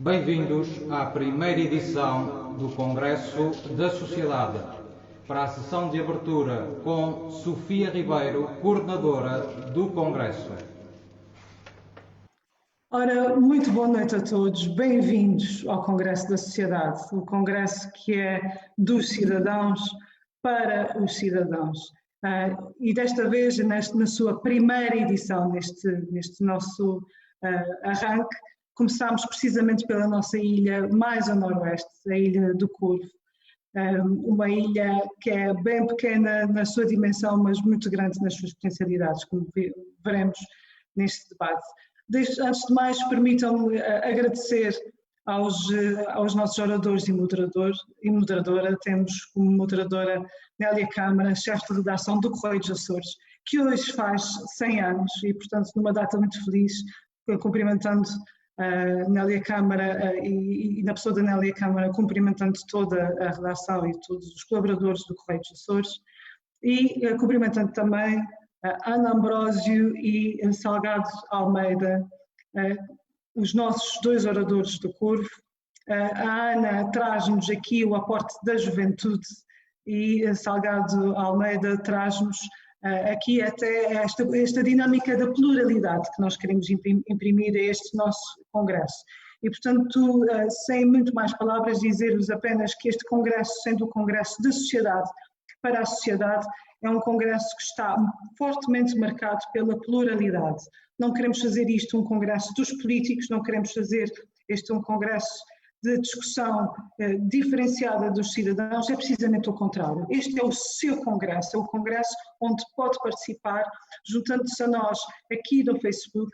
Bem-vindos à primeira edição do Congresso da Sociedade, para a sessão de abertura com Sofia Ribeiro, coordenadora do Congresso. Ora, muito boa noite a todos, bem-vindos ao Congresso da Sociedade, o congresso que é dos cidadãos para os cidadãos. E desta vez, na sua primeira edição, neste nosso arranque, começámos precisamente pela nossa ilha mais a noroeste, a Ilha do Corvo. Uma ilha que é bem pequena na sua dimensão, mas muito grande nas suas potencialidades, como veremos neste debate. Antes de mais, permitam-me agradecer aos nossos oradores e moderadora. Temos como moderadora Nélia Câmara, chefe de redação do Correio dos Açores, que hoje faz 100 anos e, portanto, numa data muito feliz, cumprimentando a Nélia Câmara e na pessoa da Nélia Câmara, cumprimentando toda a redação e todos os colaboradores do Correio dos Açores e cumprimentando também Ana Ambrósio e Salgado Almeida, os nossos dois oradores do Corvo. A Ana traz-nos aqui o aporte da juventude e Salgado Almeida traz-nos aqui até esta dinâmica da pluralidade que nós queremos imprimir a este nosso congresso. E, portanto, sem muito mais palavras, dizer-vos apenas que este congresso, sendo o congresso da sociedade para a sociedade, é um congresso que está fortemente marcado pela pluralidade. Não queremos fazer isto um congresso dos políticos, não queremos fazer este um congresso de discussão diferenciada dos cidadãos, é precisamente o contrário. Este é o seu congresso, é o congresso onde pode participar, juntando-se a nós aqui no Facebook,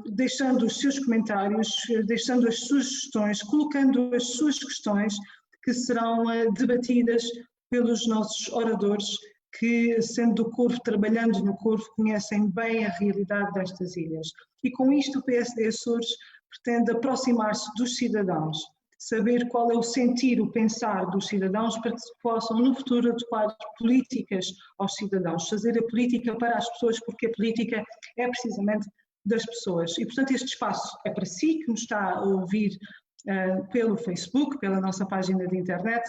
deixando os seus comentários, deixando as suas sugestões, colocando as suas questões que serão debatidas pelos nossos oradores que, sendo do Corvo, trabalhando no Corvo, conhecem bem a realidade destas ilhas. E com isto o PSD Açores pretende aproximar-se dos cidadãos, saber qual é o sentir, o pensar dos cidadãos para que se possam no futuro adequar políticas aos cidadãos, fazer a política para as pessoas, porque a política é precisamente das pessoas. E, portanto, este espaço é para si que nos está a ouvir pelo Facebook, pela nossa página de internet.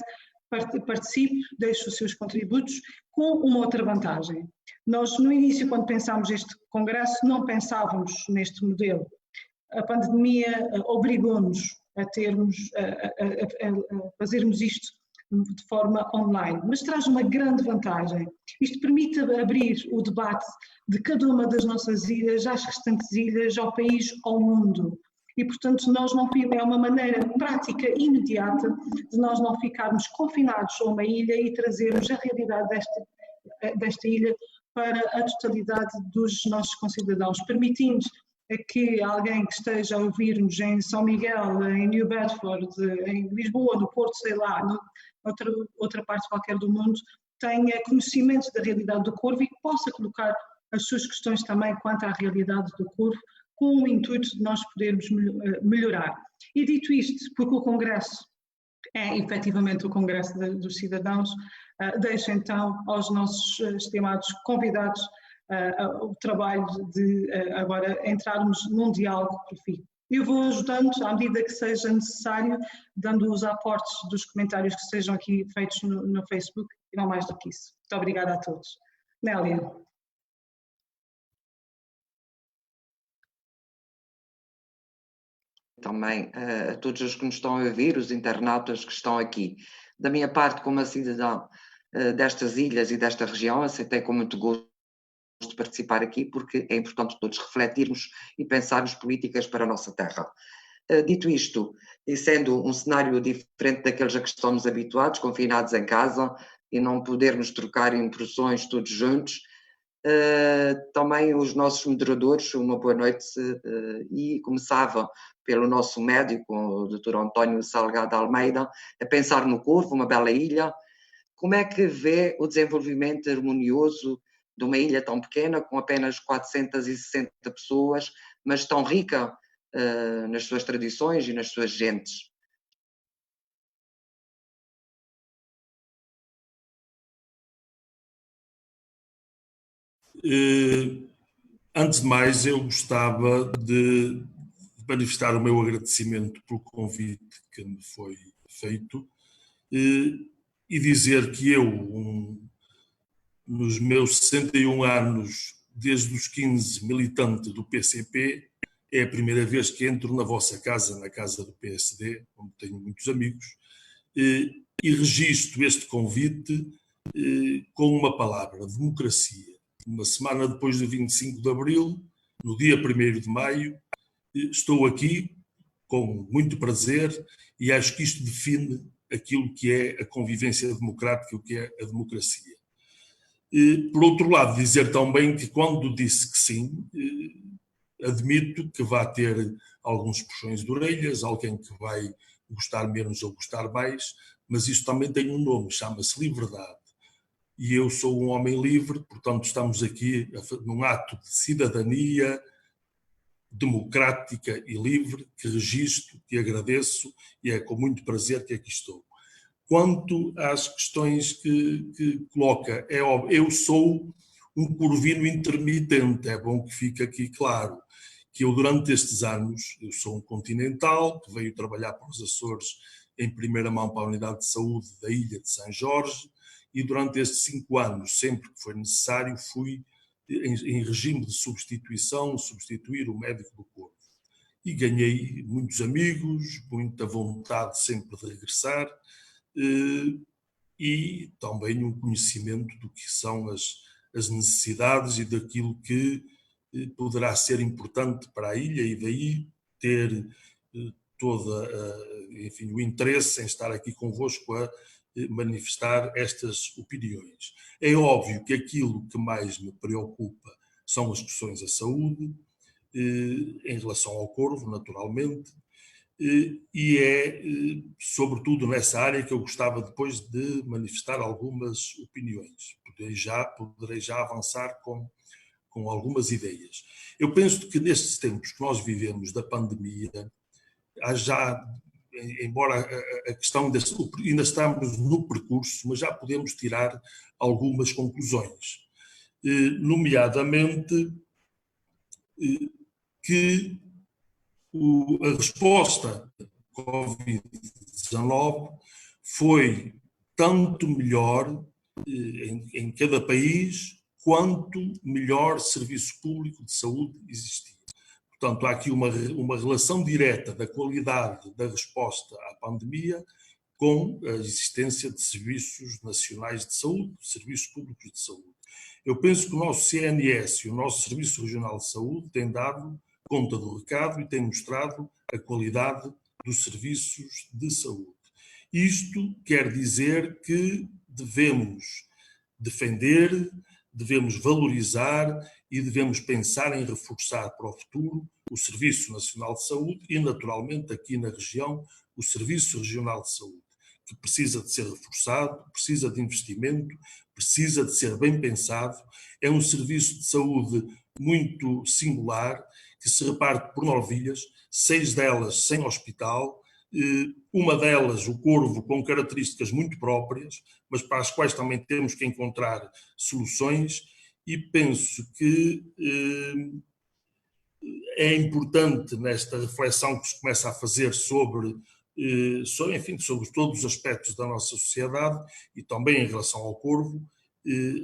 Participe, deixe os seus contributos com uma outra vantagem. Nós, no início, quando pensámos este congresso, não pensávamos neste modelo. A pandemia obrigou-nos a fazermos isto de forma online, mas traz uma grande vantagem. Isto permite abrir o debate de cada uma das nossas ilhas, às restantes ilhas, ao país, ao mundo. E, portanto, é uma maneira prática e imediata de nós não ficarmos confinados a uma ilha e trazermos a realidade desta ilha para a totalidade dos nossos concidadãos, permitindo que alguém que esteja a ouvir-nos em São Miguel, em New Bedford, em Lisboa, no Porto, sei lá, outra parte qualquer do mundo, tenha conhecimento da realidade do Corvo e que possa colocar as suas questões também quanto à realidade do Corvo, com o intuito de nós podermos melhorar. E dito isto, porque o Congresso é efetivamente o Congresso dos Cidadãos, deixo então aos nossos estimados convidados o trabalho de agora entrarmos num diálogo profícuo. Eu vou ajudando à medida que seja necessário, dando os aportes dos comentários que sejam aqui feitos no Facebook, e não mais do que isso. Muito obrigada a todos. Nélia. Também a todos os que nos estão a ouvir, os internautas que estão aqui. Da minha parte, como cidadã destas ilhas e desta região, aceitei com muito gosto participar aqui, porque é importante todos refletirmos e pensarmos políticas para a nossa terra. Dito isto, e sendo um cenário diferente daqueles a que estamos habituados, confinados em casa, e não podermos trocar impressões todos juntos, também os nossos moderadores, uma boa noite, e começava pelo nosso médico, o Dr. António Salgado Almeida, a pensar no Corvo, uma bela ilha. Como é que vê o desenvolvimento harmonioso de uma ilha tão pequena, com apenas 460 pessoas, mas tão rica nas suas tradições e nas suas gentes? Antes de mais, eu gostava de manifestar o meu agradecimento pelo convite que me foi feito e dizer que eu, nos meus 61 anos, desde os 15, militante do PCP, é a primeira vez que entro na vossa casa, na casa do PSD, onde tenho muitos amigos, e registro este convite com uma palavra: democracia. Uma semana depois do 25 de Abril, no dia 1º de Maio, estou aqui com muito prazer e acho que isto define aquilo que é a convivência democrática, o que é a democracia. Por outro lado, dizer também que quando disse que sim, admito que vai ter alguns puxões de orelhas, alguém que vai gostar menos ou gostar mais, mas isto também tem um nome, chama-se liberdade. E eu sou um homem livre, portanto estamos aqui num ato de cidadania democrática e livre, que registro, que agradeço, e é com muito prazer que aqui estou. Quanto às questões que coloca, é óbvio, eu sou um corvino intermitente, é bom que fique aqui claro, que eu durante estes anos, eu sou um continental, que veio trabalhar para os Açores em primeira mão para a Unidade de Saúde da Ilha de São Jorge, e durante estes 5 anos, sempre que foi necessário, fui em regime de substituição, substituir o médico do corpo. E ganhei muitos amigos, muita vontade sempre de regressar, e também um conhecimento do que são as necessidades e daquilo que poderá ser importante para a ilha, e daí ter enfim, o interesse em estar aqui convosco a manifestar estas opiniões. É óbvio que aquilo que mais me preocupa são as questões da saúde, em relação ao corvo, naturalmente, e é sobretudo nessa área que eu gostava depois de manifestar algumas opiniões. Poderei já avançar com algumas ideias. Eu penso que nestes tempos que nós vivemos da pandemia, há já, embora a questão ainda estamos no percurso, mas já podemos tirar algumas conclusões, nomeadamente que a resposta à Covid-19 foi tanto melhor em cada país, quanto melhor serviço público de saúde existia. Portanto, há aqui uma relação direta da qualidade da resposta à pandemia com a existência de serviços nacionais de saúde, serviços públicos de saúde. Eu penso que o nosso CNS e o nosso Serviço Regional de Saúde têm dado conta do recado e têm mostrado a qualidade dos serviços de saúde. Isto quer dizer que devemos defender, devemos valorizar e devemos pensar em reforçar para o futuro o Serviço Nacional de Saúde e, naturalmente, aqui na região, o Serviço Regional de Saúde, que precisa de ser reforçado, precisa de investimento, precisa de ser bem pensado. É um serviço de saúde muito singular, que se reparte por 9 ilhas, 6 delas sem hospital, uma delas, o Corvo, com características muito próprias, mas para as quais também temos que encontrar soluções, e penso que é importante nesta reflexão que se começa a fazer sobre todos os aspectos da nossa sociedade e também em relação ao Corvo,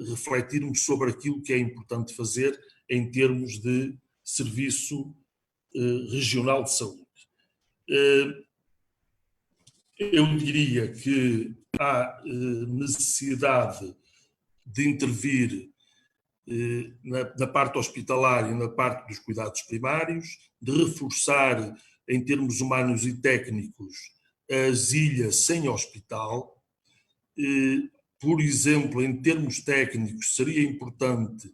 refletirmos sobre aquilo que é importante fazer em termos de serviço regional de saúde. Eu diria que há necessidade de intervir na parte hospitalar e na parte dos cuidados primários, de reforçar em termos humanos e técnicos as ilhas sem hospital. Por exemplo, em termos técnicos, seria importante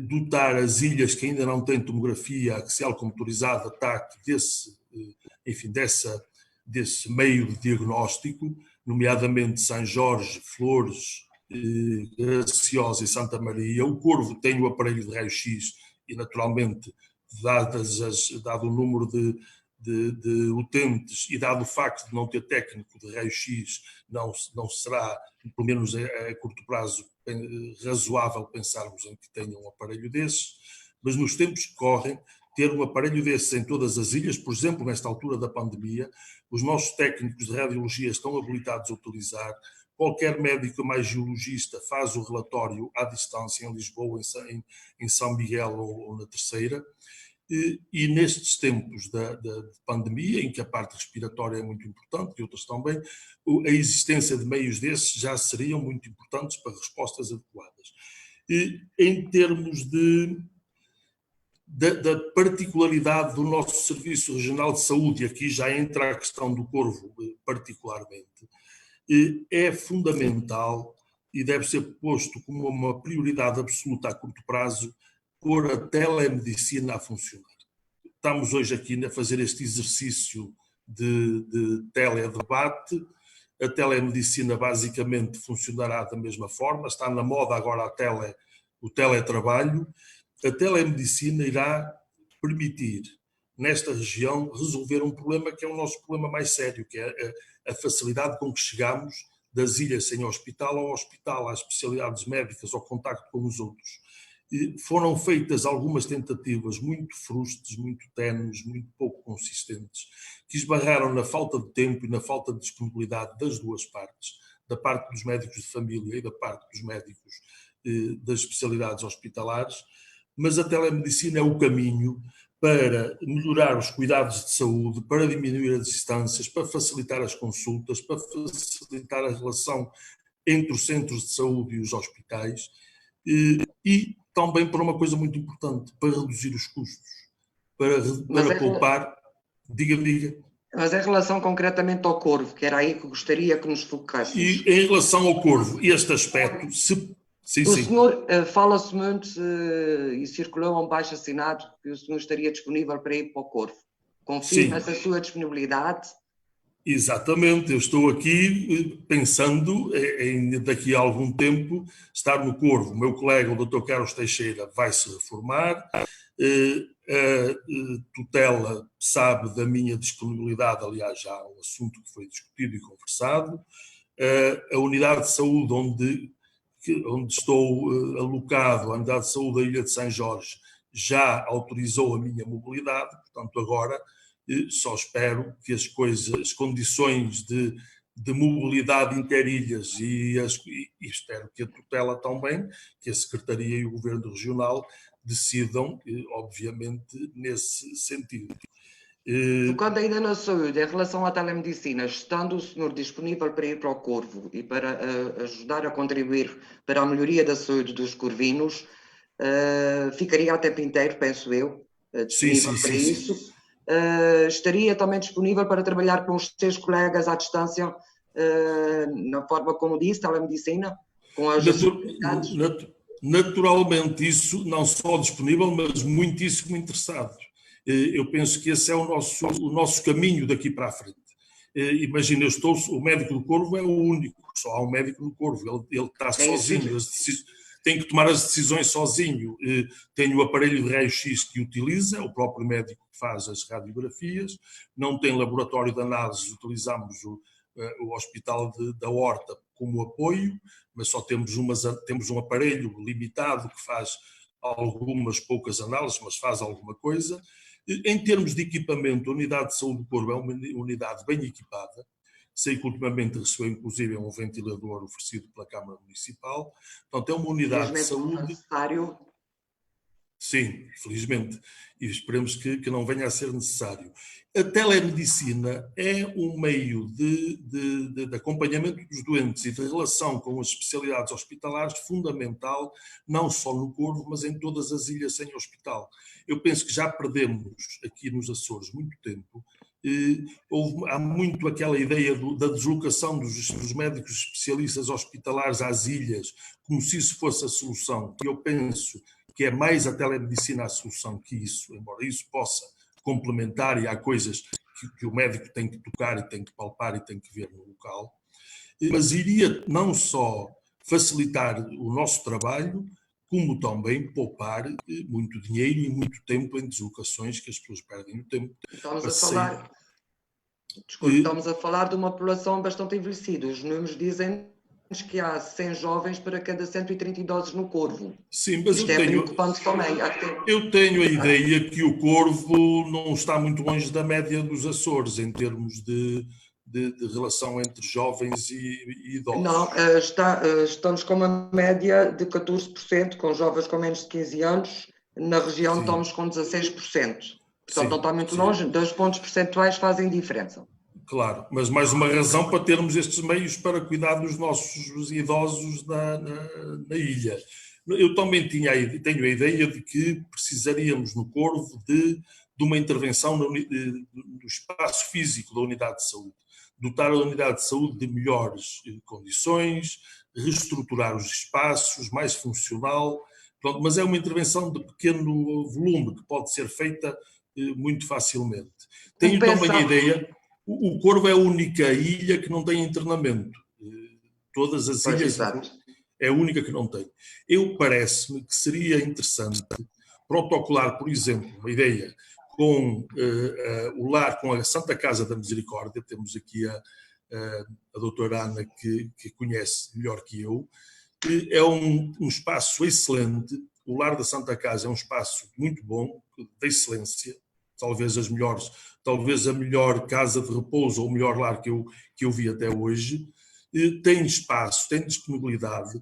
dotar as ilhas que ainda não têm tomografia axial computadorizada, TAC, desse meio de diagnóstico, nomeadamente São Jorge, Flores, Graciosa e Santa Maria. O Corvo tem o aparelho de raio-x e, naturalmente, dado o número de utentes e dado o facto de não ter técnico de raio-x, não será, pelo menos a curto prazo, razoável pensarmos em que tenham um aparelho desses, mas nos tempos que correm ter um aparelho desses em todas as ilhas. Por exemplo, nesta altura da pandemia, os nossos técnicos de radiologia estão habilitados a utilizar. Qualquer médico mais geologista faz o relatório à distância em Lisboa, em São Miguel ou na Terceira. E nestes tempos de pandemia, em que a parte respiratória é muito importante, e outras também, a existência de meios desses já seriam muito importantes para respostas adequadas. Em termos da particularidade do nosso Serviço Regional de Saúde, aqui já entra a questão do Corvo particularmente, é fundamental e deve ser posto como uma prioridade absoluta a curto prazo pôr a telemedicina a funcionar. Estamos hoje aqui a fazer este exercício de teledebate. A telemedicina basicamente funcionará da mesma forma, está na moda agora o teletrabalho. A telemedicina irá permitir, nesta região, resolver um problema que é o nosso problema mais sério, que é a facilidade com que chegamos das ilhas sem hospital ao hospital, às especialidades médicas, ao contacto com os outros. Foram feitas algumas tentativas muito frustres, muito ténues, muito pouco consistentes, que esbarraram na falta de tempo e na falta de disponibilidade das duas partes, da parte dos médicos de família e da parte dos médicos das especialidades hospitalares, mas a telemedicina é o caminho para melhorar os cuidados de saúde, para diminuir as distâncias, para facilitar as consultas, para facilitar a relação entre os centros de saúde e os hospitais, e também para uma coisa muito importante, para reduzir os custos, para poupar. Diga. Mas em relação concretamente ao Corvo, que era aí que gostaria que nos focássemos. E em relação ao Corvo, este aspecto... O senhor fala-se muito e circulou um baixo assinado que o senhor estaria disponível para ir para o Corvo. Confirma essa sua disponibilidade? Exatamente, eu estou aqui pensando em daqui a algum tempo estar no Corvo. O meu colega, o Dr. Carlos Teixeira, vai se reformar. A tutela sabe da minha disponibilidade, aliás, já é um assunto que foi discutido e conversado. A unidade de saúde onde estou alocado, a unidade de saúde da Ilha de São Jorge, já autorizou a minha mobilidade, portanto agora só espero que as condições de mobilidade interilhas e espero que a tutela também, que a Secretaria e o Governo Regional decidam, obviamente, nesse sentido. Tocando ainda na saúde, em relação à telemedicina, estando o senhor disponível para ir para o Corvo e para ajudar a contribuir para a melhoria da saúde dos corvinos, ficaria a tempo inteiro, penso eu, disponível para isso. Estaria também disponível para trabalhar com os seus colegas à distância, na forma como disse, telemedicina, com as atividades? Naturalmente, isso não só disponível, mas muitíssimo interessado. Eu penso que esse é o nosso caminho daqui para a frente. Imagina, o médico do Corvo é o único, só há um médico no Corvo, ele está sozinho, tem que tomar as decisões sozinho. Tem o aparelho de raio-x que utiliza, o próprio médico que faz as radiografias, não tem laboratório de análises, utilizamos o Hospital da Horta como apoio, mas só temos um aparelho limitado que faz algumas poucas análises, mas faz alguma coisa. Em termos de equipamento, a unidade de saúde do Corvo é uma unidade bem equipada. Sei que ultimamente recebeu inclusive um ventilador oferecido pela Câmara Municipal. Portanto, é uma unidade de saúde... necessário. Sim, felizmente. E esperemos que não venha a ser necessário. A telemedicina é um meio de acompanhamento dos doentes e de relação com as especialidades hospitalares fundamental, não só no Corvo, mas em todas as ilhas sem hospital. Eu penso que já perdemos aqui nos Açores muito tempo. Há muito aquela ideia da deslocação dos médicos especialistas hospitalares às ilhas, como se isso fosse a solução. Eu penso que é mais a telemedicina a solução que isso, embora isso possa complementar, e há coisas que o médico tem que tocar e tem que palpar e tem que ver no local, mas iria não só facilitar o nosso trabalho, como também poupar muito dinheiro e muito tempo em deslocações, que as pessoas perdem o tempo. Estamos a falar de uma população bastante envelhecida. Os números dizem que há 100 jovens para cada 130 idosos no Corvo. Sim, mas Isto é preocupante também. Eu tenho a ideia que o Corvo não está muito longe da média dos Açores em termos de relação entre jovens e idosos. Não, estamos com uma média de 14%, com jovens com menos de 15 anos. Na região estamos com 16%. Portanto, não está muito longe. 2 pontos percentuais fazem diferença. Claro, mas mais uma razão para termos estes meios para cuidar dos nossos idosos na ilha. Eu também tenho a ideia de que precisaríamos no Corvo de uma intervenção no espaço físico da unidade de saúde. Dotar a unidade de saúde de melhores condições, reestruturar os espaços, mais funcional. Pronto, mas é uma intervenção de pequeno volume que pode ser feita muito facilmente. Tenho também a ideia, o Corvo é a única ilha que não tem internamento. Todas as ilhas é a única que não tem. Parece-me que seria interessante protocolar, por exemplo, uma ideia com o lar, com a Santa Casa da Misericórdia. Temos aqui a doutora Ana que conhece melhor que eu. É um espaço excelente. O lar da Santa Casa é um espaço muito bom, de excelência, talvez a melhor casa de repouso ou o melhor lar que eu vi até hoje. Tem espaço, tem disponibilidade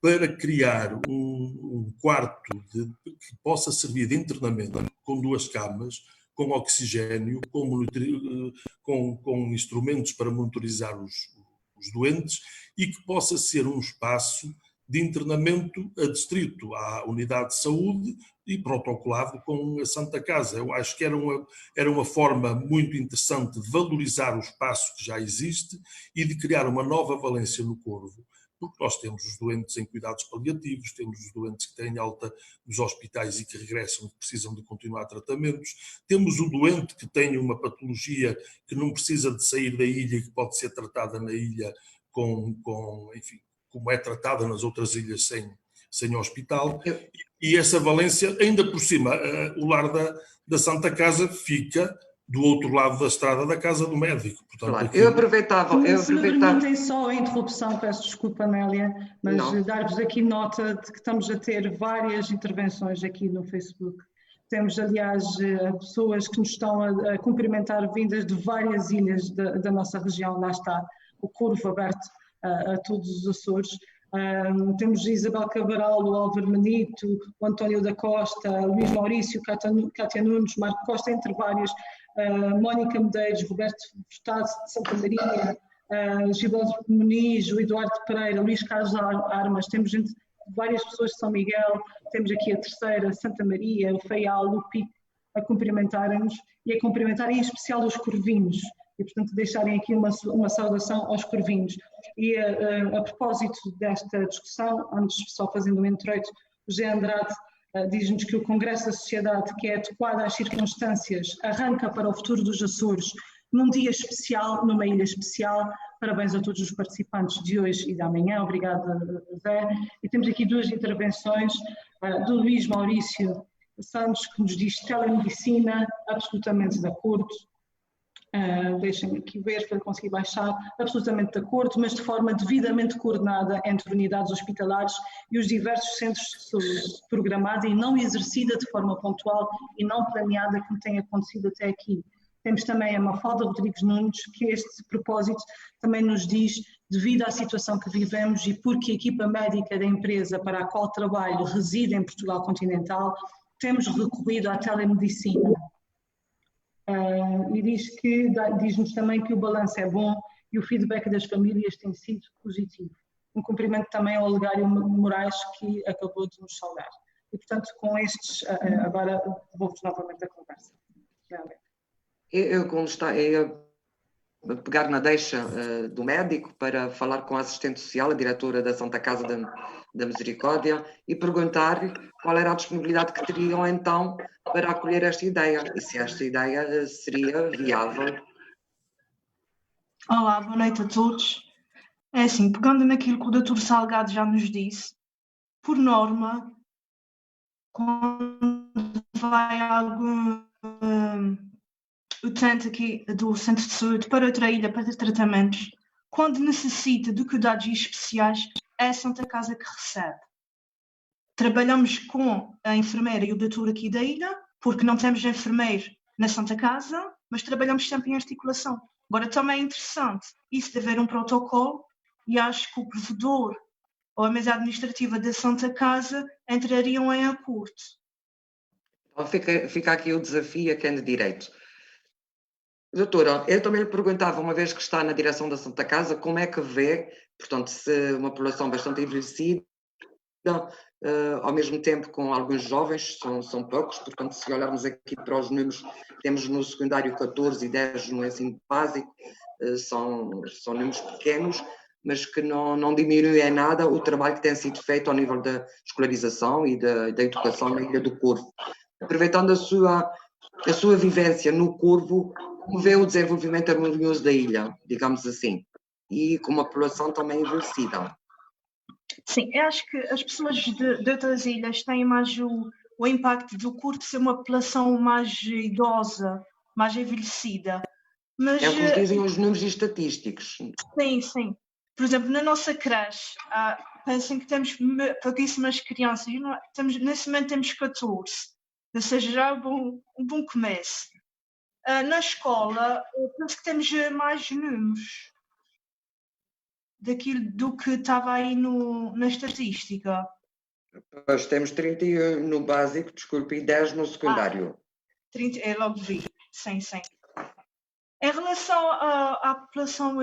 para criar um quarto que possa servir de internamento, com 2 camas, com oxigênio, com instrumentos para monitorizar os doentes, e que possa ser um espaço de internamento adstrito à unidade de saúde e protocolado com a Santa Casa. Eu acho que era uma forma muito interessante de valorizar o espaço que já existe e de criar uma nova valência no Corvo, porque nós temos os doentes em cuidados paliativos, temos os doentes que têm alta nos hospitais e que regressam e precisam de continuar tratamentos, temos o doente que tem uma patologia que não precisa de sair da ilha e que pode ser tratada na ilha enfim, como é tratada nas outras ilhas sem hospital. E essa valência, ainda por cima, o lar da Santa Casa fica do outro lado da estrada da casa do médico. Portanto, claro, eu aproveitava. Se me permitem só a interrupção, peço desculpa, Amélia, mas dar-vos aqui nota de que estamos a ter várias intervenções aqui no Facebook. Temos, aliás, pessoas que nos estão a cumprimentar vindas de várias ilhas da nossa região. Lá está o Corvo aberto a todos os Açores. Temos Isabel Cabral, o Álvaro Manito, o António da Costa, Luís Maurício, Cátia Nunes, Marco Costa, entre vários, Mónica Medeiros, Roberto Furtado de Santa Maria, Gilberto Muniz, o Eduardo Pereira, Luís Carlos Armas. Temos gente, várias pessoas de São Miguel, temos aqui a Terceira, Santa Maria, o Feial, o Pico, a cumprimentarem-nos e a cumprimentarem em especial os corvinhos. E, portanto, deixarem aqui uma saudação aos corvinhos. E a propósito desta discussão, antes só fazendo um introito, o José Andrade diz-nos que o Congresso da Sociedade, que é adequado às circunstâncias, arranca para o futuro dos Açores num dia especial, numa ilha especial. Parabéns a todos os participantes de hoje e de amanhã. Obrigada, Zé. E temos aqui 2 intervenções do Luís Maurício Santos, que nos diz telemedicina, absolutamente de acordo. Deixem-me aqui ver para conseguir baixar, absolutamente de acordo, mas de forma devidamente coordenada entre unidades hospitalares e os diversos centros de saúde, programada e não exercida de forma pontual e não planeada, como tem acontecido até aqui. Temos também a Mafalda Rodrigues Nunes, que a este propósito também nos diz, devido à situação que vivemos e porque a equipa médica da empresa para a qual trabalho reside em Portugal continental, temos recorrido à telemedicina. E diz-nos também que o balanço é bom e o feedback das famílias tem sido positivo. Um cumprimento também ao Olegário Moraes, que acabou de nos saudar. E, portanto, com estes, agora devolvo-vos novamente a conversa. Eu pegar na deixa do médico para falar com a assistente social, a diretora da Santa Casa da Misericórdia, e perguntar-lhe qual era a disponibilidade que teriam então para acolher esta ideia e se esta ideia seria viável. Olá, boa noite a todos. É assim, pegando naquilo que o Dr. Salgado já nos disse, por norma, quando vai algum utente aqui do centro de saúde para outra ilha para ter tratamentos, quando necessita de cuidados especiais, é a Santa Casa que recebe. Trabalhamos com a enfermeira e o doutor aqui da ilha, porque não temos enfermeiro na Santa Casa, mas trabalhamos sempre em articulação. Agora, também é interessante isso de haver um protocolo, e acho que o provedor ou a mesa administrativa da Santa Casa entrariam em acordo. Então fica aqui o desafio a quem de direito. Doutora, eu também lhe perguntava, uma vez que está na direção da Santa Casa, como é que vê, portanto, se uma população bastante envelhecida, ao mesmo tempo com alguns jovens, são poucos, portanto, se olharmos aqui para os números, temos no secundário 14 e 10 no ensino básico, são números pequenos, mas que não diminuem em nada o trabalho que tem sido feito ao nível da escolarização e da educação na Ilha do Corvo. Aproveitando a sua vivência no Corvo, como vê o desenvolvimento harmonioso da ilha, digamos assim, e com uma população também envelhecida? Sim, eu acho que as pessoas de outras ilhas têm mais o impacto do Corvo ser uma população mais idosa, mais envelhecida. Mas, é o que nos dizem os números estatísticos. Sim. Por exemplo, na nossa creche, pensem que temos pouquíssimas crianças. Nesse momento temos 14, ou seja, já é um bom começo. Na escola, penso que temos mais números do que estava aí na estatística. Pois temos 31 no básico, desculpe, e 10 no secundário. 30, logo vi, sim. Em relação à população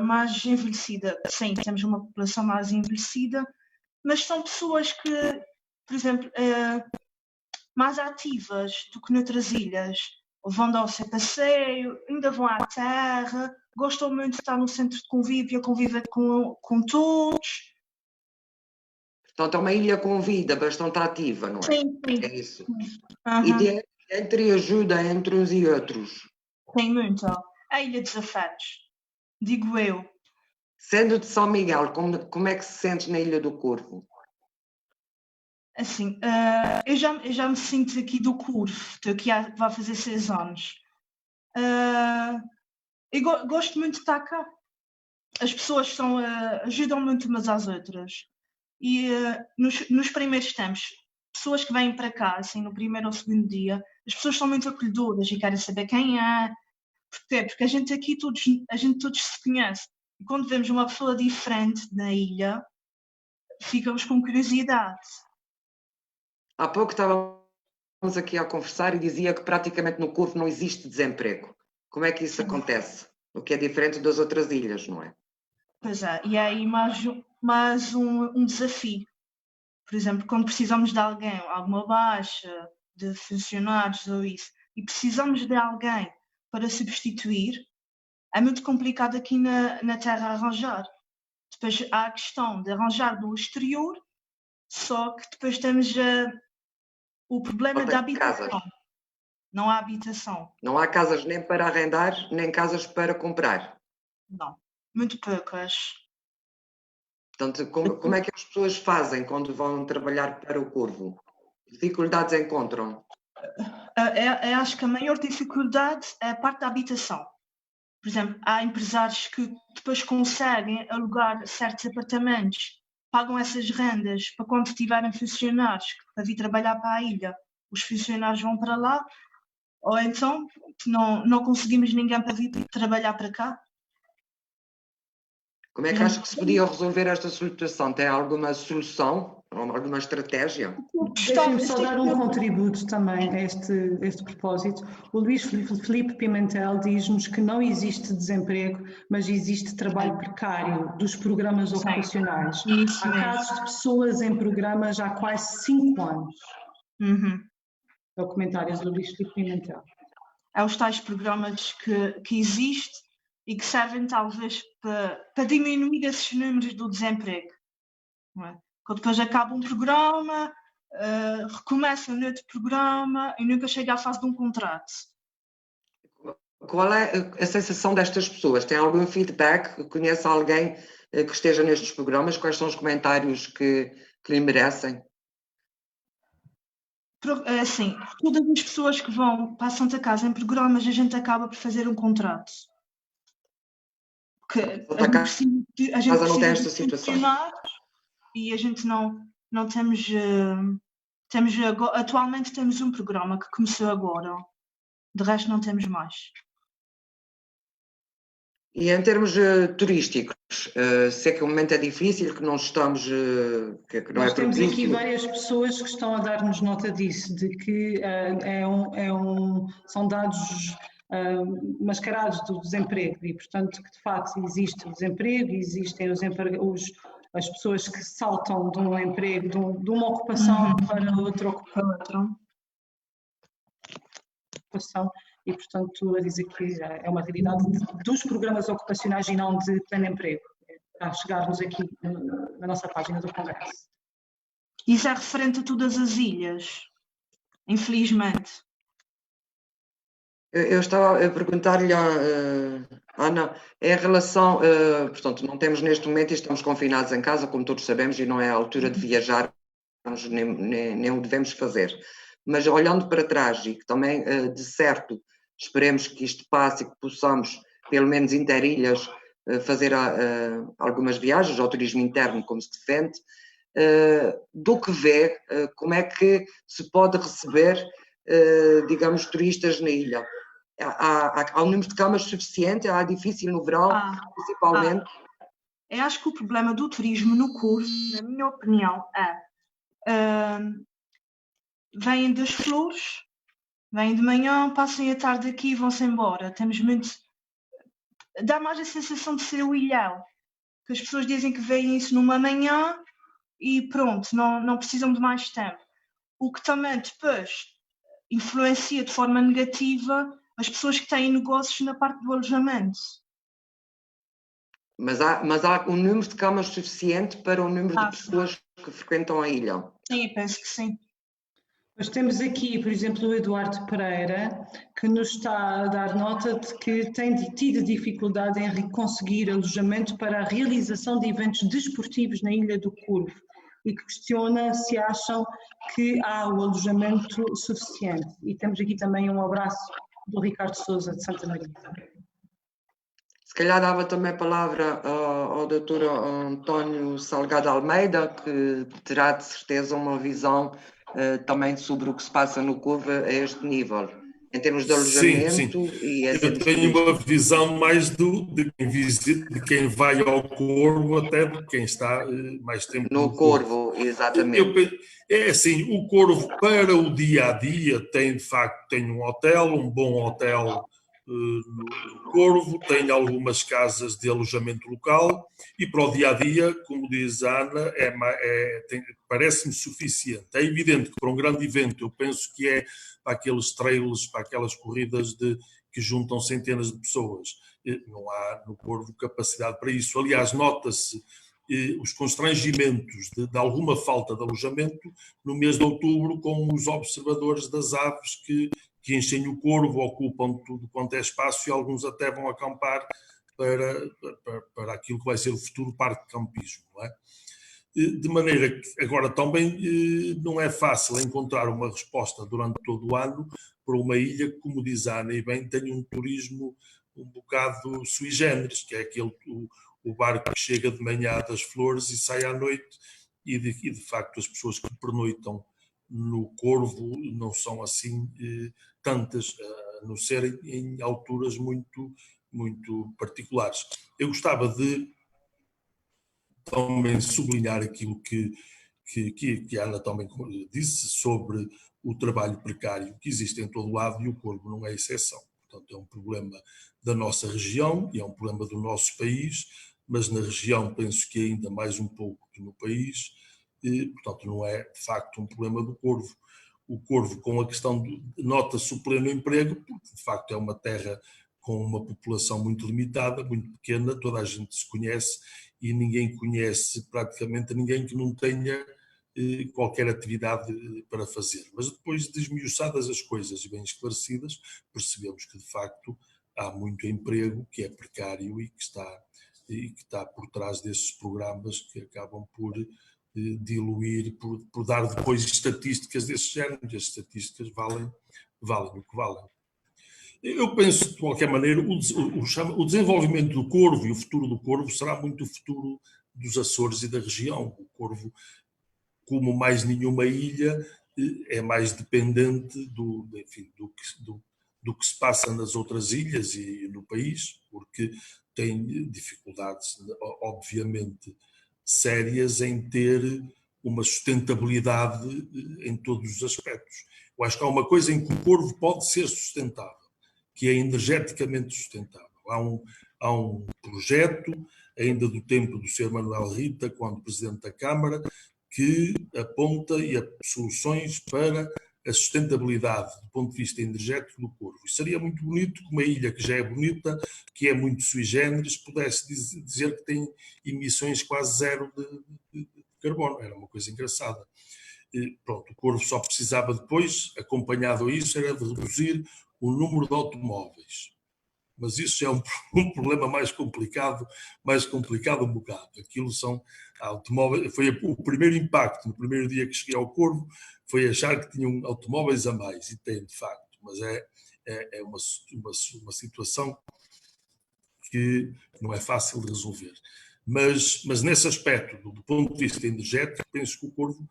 mais envelhecida, sim, temos uma população mais envelhecida, mas são pessoas que, por exemplo, mais ativas do que noutras ilhas. Vão dar o seu passeio, ainda vão à terra, gostam muito de estar no centro de convívio, a conviver com todos. Portanto, é uma ilha com vida bastante ativa, não é? Sim. É isso. Uhum. E entre ajuda entre uns e outros. Tem muito. A Ilha dos Afetos, digo eu. Sendo de São Miguel, como é que se sente na Ilha do Corvo? Assim, eu já me sinto aqui do Corvo, estou aqui vai fazer 6 anos. Eu gosto muito de estar cá. As pessoas ajudam muito umas às outras. E nos primeiros tempos, pessoas que vêm para cá, assim, no primeiro ou segundo dia, as pessoas são muito acolhedoras e querem saber quem é. Porquê? Porque a gente aqui todos se conhece. E quando vemos uma pessoa diferente na ilha, ficamos com curiosidade. Há pouco estávamos aqui a conversar e dizia que praticamente no Corvo não existe desemprego. Como é que isso acontece? O que é diferente das outras ilhas, não é? Pois é, e aí mais um desafio. Por exemplo, quando precisamos de alguém, alguma baixa, de funcionários ou isso, e precisamos de alguém para substituir, é muito complicado aqui na terra arranjar. Depois há a questão de arranjar do exterior, só que depois temos o problema da habitação. Casas. Não há habitação. Não há casas nem para arrendar, nem casas para comprar. Não, muito poucas. Portanto, como é que as pessoas fazem quando vão trabalhar para o Corvo? Que dificuldades encontram? Eu acho que a maior dificuldade é a parte da habitação. Por exemplo, há empresários que depois conseguem alugar certos apartamentos, pagam essas rendas para quando tiverem funcionários para vir trabalhar para a ilha, os funcionários vão para lá, ou então não conseguimos ninguém para vir trabalhar para cá. Como é que acha que se podia resolver esta situação? Tem alguma solução? Alguma estratégia? Deixem-me só dar um contributo também a este propósito. O Luís Filipe Pimentel diz-nos que não existe desemprego, mas existe trabalho precário dos programas ocupacionais. Há casos de pessoas em programas há quase 5 anos. É o comentário do Luís Filipe Pimentel. Há os tais programas que existem e que servem talvez para diminuir esses números do desemprego. Não é? Quando depois acaba um programa, recomeça um outro programa e nunca chega à fase de um contrato. Qual é a sensação destas pessoas? Tem algum feedback? Conhece alguém que esteja nestes programas? Quais são os comentários que lhe merecem? Assim, todas as pessoas que vão para a Santa Casa em programas, a gente acaba por fazer um contrato. porque Outra a gente casa não tem precisa esta de situação. funcionários e a gente não temos, atualmente temos um programa que começou agora, de resto não temos mais. E em termos turísticos, sei que o momento é difícil, que não estamos, que não Nós é temos propício. aqui várias pessoas que estão a dar-nos nota disso, de que são dados mascarados do desemprego e, portanto, que de facto existe o desemprego, existem as pessoas que saltam de um emprego, de uma ocupação para outra ocupação. E, portanto, estou a dizer que é uma realidade dos programas ocupacionais e não de pleno emprego, a chegarmos aqui na nossa página do Congresso. Isso é referente a todas as ilhas, infelizmente. Eu estava a perguntar-lhe à Ana, em relação, portanto, não temos neste momento e estamos confinados em casa, como todos sabemos, e não é a altura de viajar, nem o devemos fazer. Mas olhando para trás e que também, de certo, esperemos que isto passe e que possamos, pelo menos interilhas, fazer algumas viagens ao turismo interno, como se defende, do que vê, como é que se pode receber, digamos, turistas na ilha. Há um número de camas suficiente? É difícil no verão, principalmente? Eu acho que o problema do turismo no Corvo, na minha opinião, vêm das flores, vêm de manhã, passam a tarde aqui e vão-se embora. Temos muito... Dá mais a sensação de ser o ilhéu, que as pessoas dizem que veem isso numa manhã e pronto, não precisam de mais tempo. O que também depois influencia de forma negativa as pessoas que têm negócios na parte do alojamento. Mas há um número de camas suficiente para o número de pessoas que frequentam a ilha? Sim, eu penso que sim. Nós temos aqui, por exemplo, o Eduardo Pereira, que nos está a dar nota de que tem tido dificuldade em conseguir alojamento para a realização de eventos desportivos na Ilha do Corvo e que questiona se acham que há o alojamento suficiente. E temos aqui também um abraço do Ricardo Sousa, de Santa Maria. Se calhar dava também a palavra ao Dr. António Salgado Almeida, que terá de certeza uma visão também sobre o que se passa no Corvo a este nível, em termos de alojamento. Sim. E eu tenho uma visão mais de quem vai ao Corvo, até de quem está mais tempo no Corvo. Exatamente. É assim, o Corvo para o dia-a-dia tem, de facto, tem um hotel, um bom hotel no Corvo, tem algumas casas de alojamento local e para o dia-a-dia, como diz a Ana, parece-me suficiente. É evidente que para um grande evento, eu penso que é para aqueles trails, para aquelas corridas que juntam centenas de pessoas. Não há no Corvo capacidade para isso. Aliás, nota-se os constrangimentos de alguma falta de alojamento no mês de outubro com os observadores das aves que enchem o Corvo, ocupam tudo quanto é espaço e alguns até vão acampar para aquilo que vai ser o futuro parque de campismo, não é? De maneira que agora também não é fácil encontrar uma resposta durante todo o ano para uma ilha que, como diz a Ana, e bem, tem um turismo um bocado sui generis, que é aquele o barco que chega de manhã das flores e sai à noite e de facto as pessoas que pernoitam no Corvo não são assim tantas, a não ser em alturas muito, muito particulares. Eu gostava de também sublinhar aquilo que a Ana também disse sobre o trabalho precário que existe em todo lado e o Corvo não é exceção. Portanto, é um problema da nossa região e é um problema do nosso país, mas na região penso que ainda mais um pouco que no país, e, portanto, não é de facto um problema do Corvo. O Corvo, com a questão nota-se o pleno emprego, porque de facto é uma terra com uma população muito limitada, muito pequena, toda a gente se conhece e ninguém conhece praticamente ninguém que não tenha qualquer atividade para fazer. Mas depois de esmiuçadas as coisas e bem esclarecidas, percebemos que de facto há muito emprego que é precário e que está por trás desses programas que acabam por diluir, por dar depois estatísticas desse género, e as estatísticas valem o que valem. Eu penso, de qualquer maneira, o desenvolvimento do Corvo e o futuro do Corvo será muito o futuro dos Açores e da região. O Corvo, como mais nenhuma ilha, é mais dependente do que se passa nas outras ilhas e no país, porque tem dificuldades, obviamente, sérias em ter uma sustentabilidade em todos os aspectos. Eu acho que há uma coisa em que o Corvo pode ser sustentável, que é energeticamente sustentável. Há um projeto, ainda do tempo do Sr. Manuel Rita, quando Presidente da Câmara, que aponta soluções para a sustentabilidade do ponto de vista energético do Corvo. E seria muito bonito que uma ilha que já é bonita, que é muito sui generis, pudesse dizer que tem emissões quase zero de carbono. Era uma coisa engraçada. E, pronto, o Corvo só precisava depois, acompanhado a isso, era de reduzir o número de automóveis. Mas isso já é um problema mais complicado um bocado. Aquilo são automóveis. Foi o primeiro impacto, no primeiro dia que cheguei ao Corvo, foi achar que tinham automóveis a mais, e tem de facto, mas é uma situação que não é fácil de resolver. Mas nesse aspecto, do ponto de vista energético, penso que o Corvo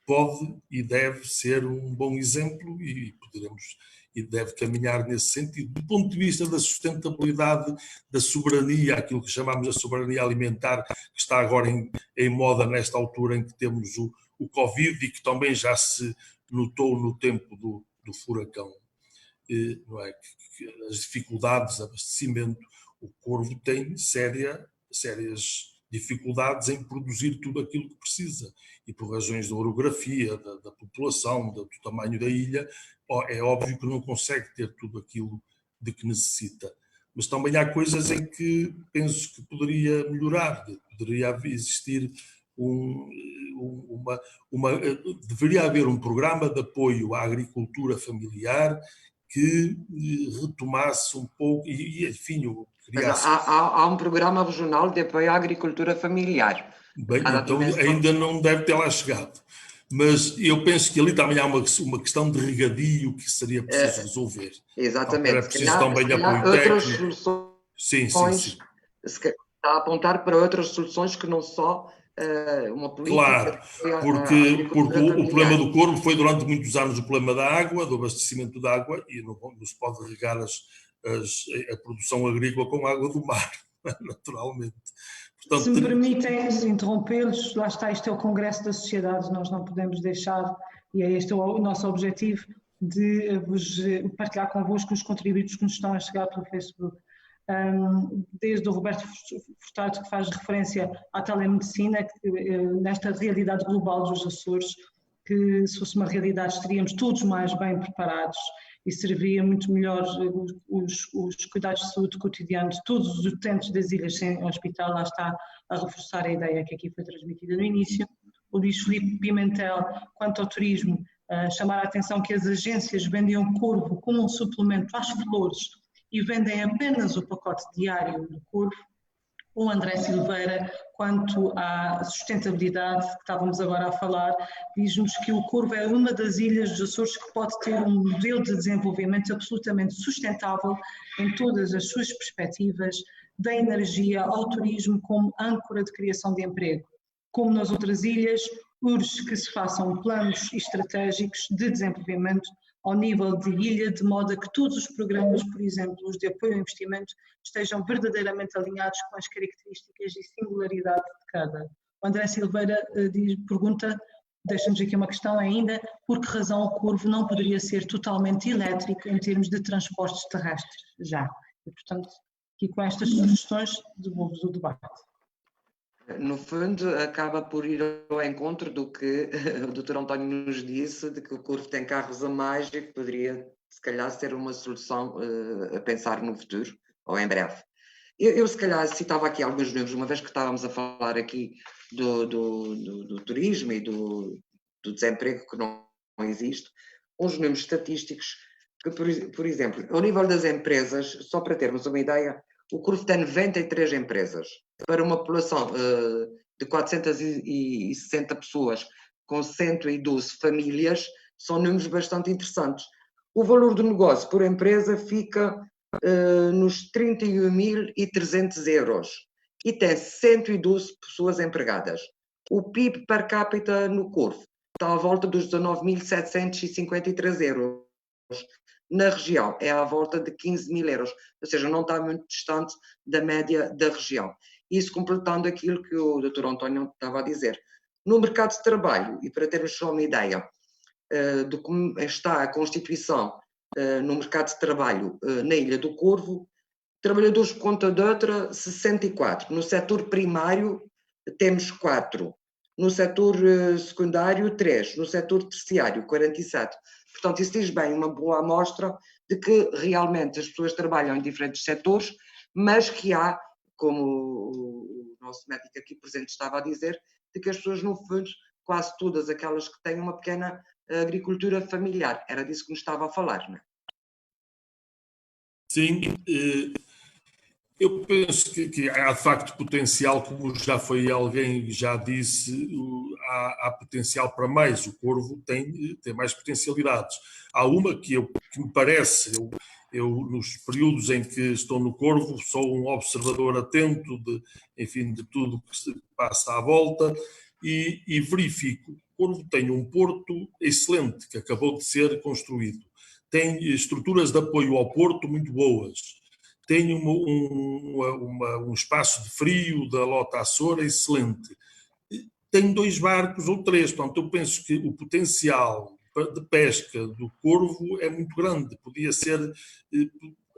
pode e deve ser um bom exemplo e deve caminhar nesse sentido. Do ponto de vista da sustentabilidade, da soberania, aquilo que chamamos de soberania alimentar, que está agora em moda nesta altura em que temos o Covid e que também já se notou no tempo do furacão, não é? As dificuldades de abastecimento, o Corvo tem sérias dificuldades em produzir tudo aquilo que precisa, e por razões da orografia, da população, do tamanho da ilha, é óbvio que não consegue ter tudo aquilo de que necessita. Mas também há coisas em que penso que poderia melhorar, poderia existir deveria haver um programa de apoio à agricultura familiar que retomasse um pouco, enfim, criasse... Há um programa regional de apoio à agricultura familiar. Bem, então ainda não deve ter lá chegado. Mas eu penso que ali também há uma questão de regadio que seria preciso resolver. Exatamente. Era preciso também apoio técnico. Sim. Está a apontar para outras soluções que não só uma política... Claro, porque o problema do Corvo foi durante muitos anos o problema da água, do abastecimento da água, e não se pode regar a produção agrícola com água do mar, naturalmente. Portanto, se me permitem interrompê-los, lá está, isto é o Congresso da Sociedade, nós não podemos deixar, e este é o nosso objetivo, de vos partilhar convosco os contributos que nos estão a chegar pelo Facebook. Desde o Roberto Furtado, que faz referência à telemedicina, nesta realidade global dos Açores, que se fosse uma realidade estaríamos todos mais bem preparados e serviria muito melhor os cuidados de saúde cotidianos de todos os utentes das ilhas sem hospital. Lá está a reforçar a ideia que aqui foi transmitida no início. O Luís Filipe Pimentel, quanto ao turismo, chamar a atenção que as agências vendem o Corvo como um suplemento às flores e vendem apenas o pacote diário do Corvo. O André Silveira, quanto à sustentabilidade que estávamos agora a falar, diz-nos que o Corvo é uma das ilhas dos Açores que pode ter um modelo de desenvolvimento absolutamente sustentável em todas as suas perspectivas, da energia ao turismo como âncora de criação de emprego. Como nas outras ilhas, urge que se façam planos estratégicos de desenvolvimento ao nível de ilha, de modo a que todos os programas, por exemplo, os de apoio ao investimento, estejam verdadeiramente alinhados com as características e singularidade de cada. O André Silveira pergunta, deixa-nos aqui uma questão ainda, por que razão o Corvo não poderia ser totalmente elétrico em termos de transportes terrestres já? E, portanto, aqui com estas sugestões, devolvo-vos o debate. No fundo, acaba por ir ao encontro do que o Dr. António nos disse, de que o Corvo tem carros a mais e que poderia, se calhar, ser uma solução a pensar no futuro, ou em breve. Eu se calhar, citava aqui alguns números, uma vez que estávamos a falar aqui do turismo e do desemprego que não existe, uns números estatísticos que, por exemplo, ao nível das empresas, só para termos uma ideia, o Corvo tem 93 empresas. Para uma população de 460 pessoas com 112 famílias, são números bastante interessantes. O valor do negócio por empresa fica nos 31.300 euros e tem 112 pessoas empregadas. O PIB per capita no Corvo está à volta dos 19.753 euros. Na região é à volta de 15.000 euros, ou seja, não está muito distante da média da região. Isso completando aquilo que o Dr. António estava a dizer. No mercado de trabalho, e para termos só uma ideia de como está a constituição no mercado de trabalho na Ilha do Corvo, trabalhadores por conta de outra, 64. No setor primário temos 4. No setor secundário, 3. No setor terciário, 47. Portanto, isso diz bem uma boa amostra de que realmente as pessoas trabalham em diferentes setores, mas que há, como o nosso médico aqui presente estava a dizer, de que as pessoas, no fundo, quase todas aquelas que têm uma pequena agricultura familiar. Era disso que nos estava a falar, não é? Sim, eu penso que há de facto potencial, como já foi alguém já disse, há potencial para mais. O Corvo tem mais potencialidades. Há uma que me parece, eu nos períodos em que estou no Corvo sou um observador atento de tudo que se passa à volta e verifico. O Corvo tem um porto excelente que acabou de ser construído. Tem estruturas de apoio ao porto muito boas. Tem um espaço de frio da Lota Açora excelente. Tem 2 barcos ou 3, portanto eu penso que o potencial de pesca do Corvo é muito grande, podia ser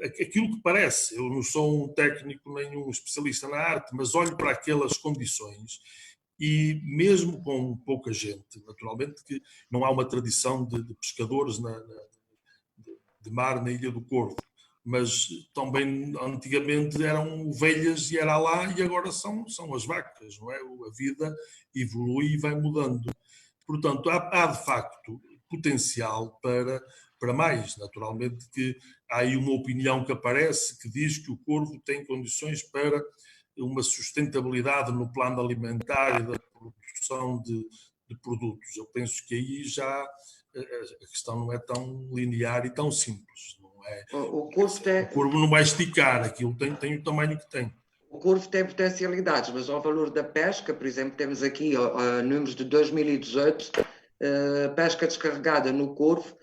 aquilo que parece. Eu não sou um técnico nem um especialista na arte, mas olho para aquelas condições e mesmo com pouca gente, naturalmente que não há uma tradição de pescadores de mar na Ilha do Corvo, mas também antigamente eram ovelhas e era lá, e agora são as vacas, não é? A vida evolui e vai mudando. Portanto, há de facto potencial para mais. Naturalmente que há aí uma opinião que aparece que diz que o Corvo tem condições para uma sustentabilidade no plano alimentar e da produção de produtos. Eu penso que aí já a questão não é tão linear e tão simples. O Corvo não vai esticar, aquilo tem o tamanho que tem. O Corvo tem potencialidades, mas ao valor da pesca, por exemplo, temos aqui números de 2018, pesca descarregada no Corvo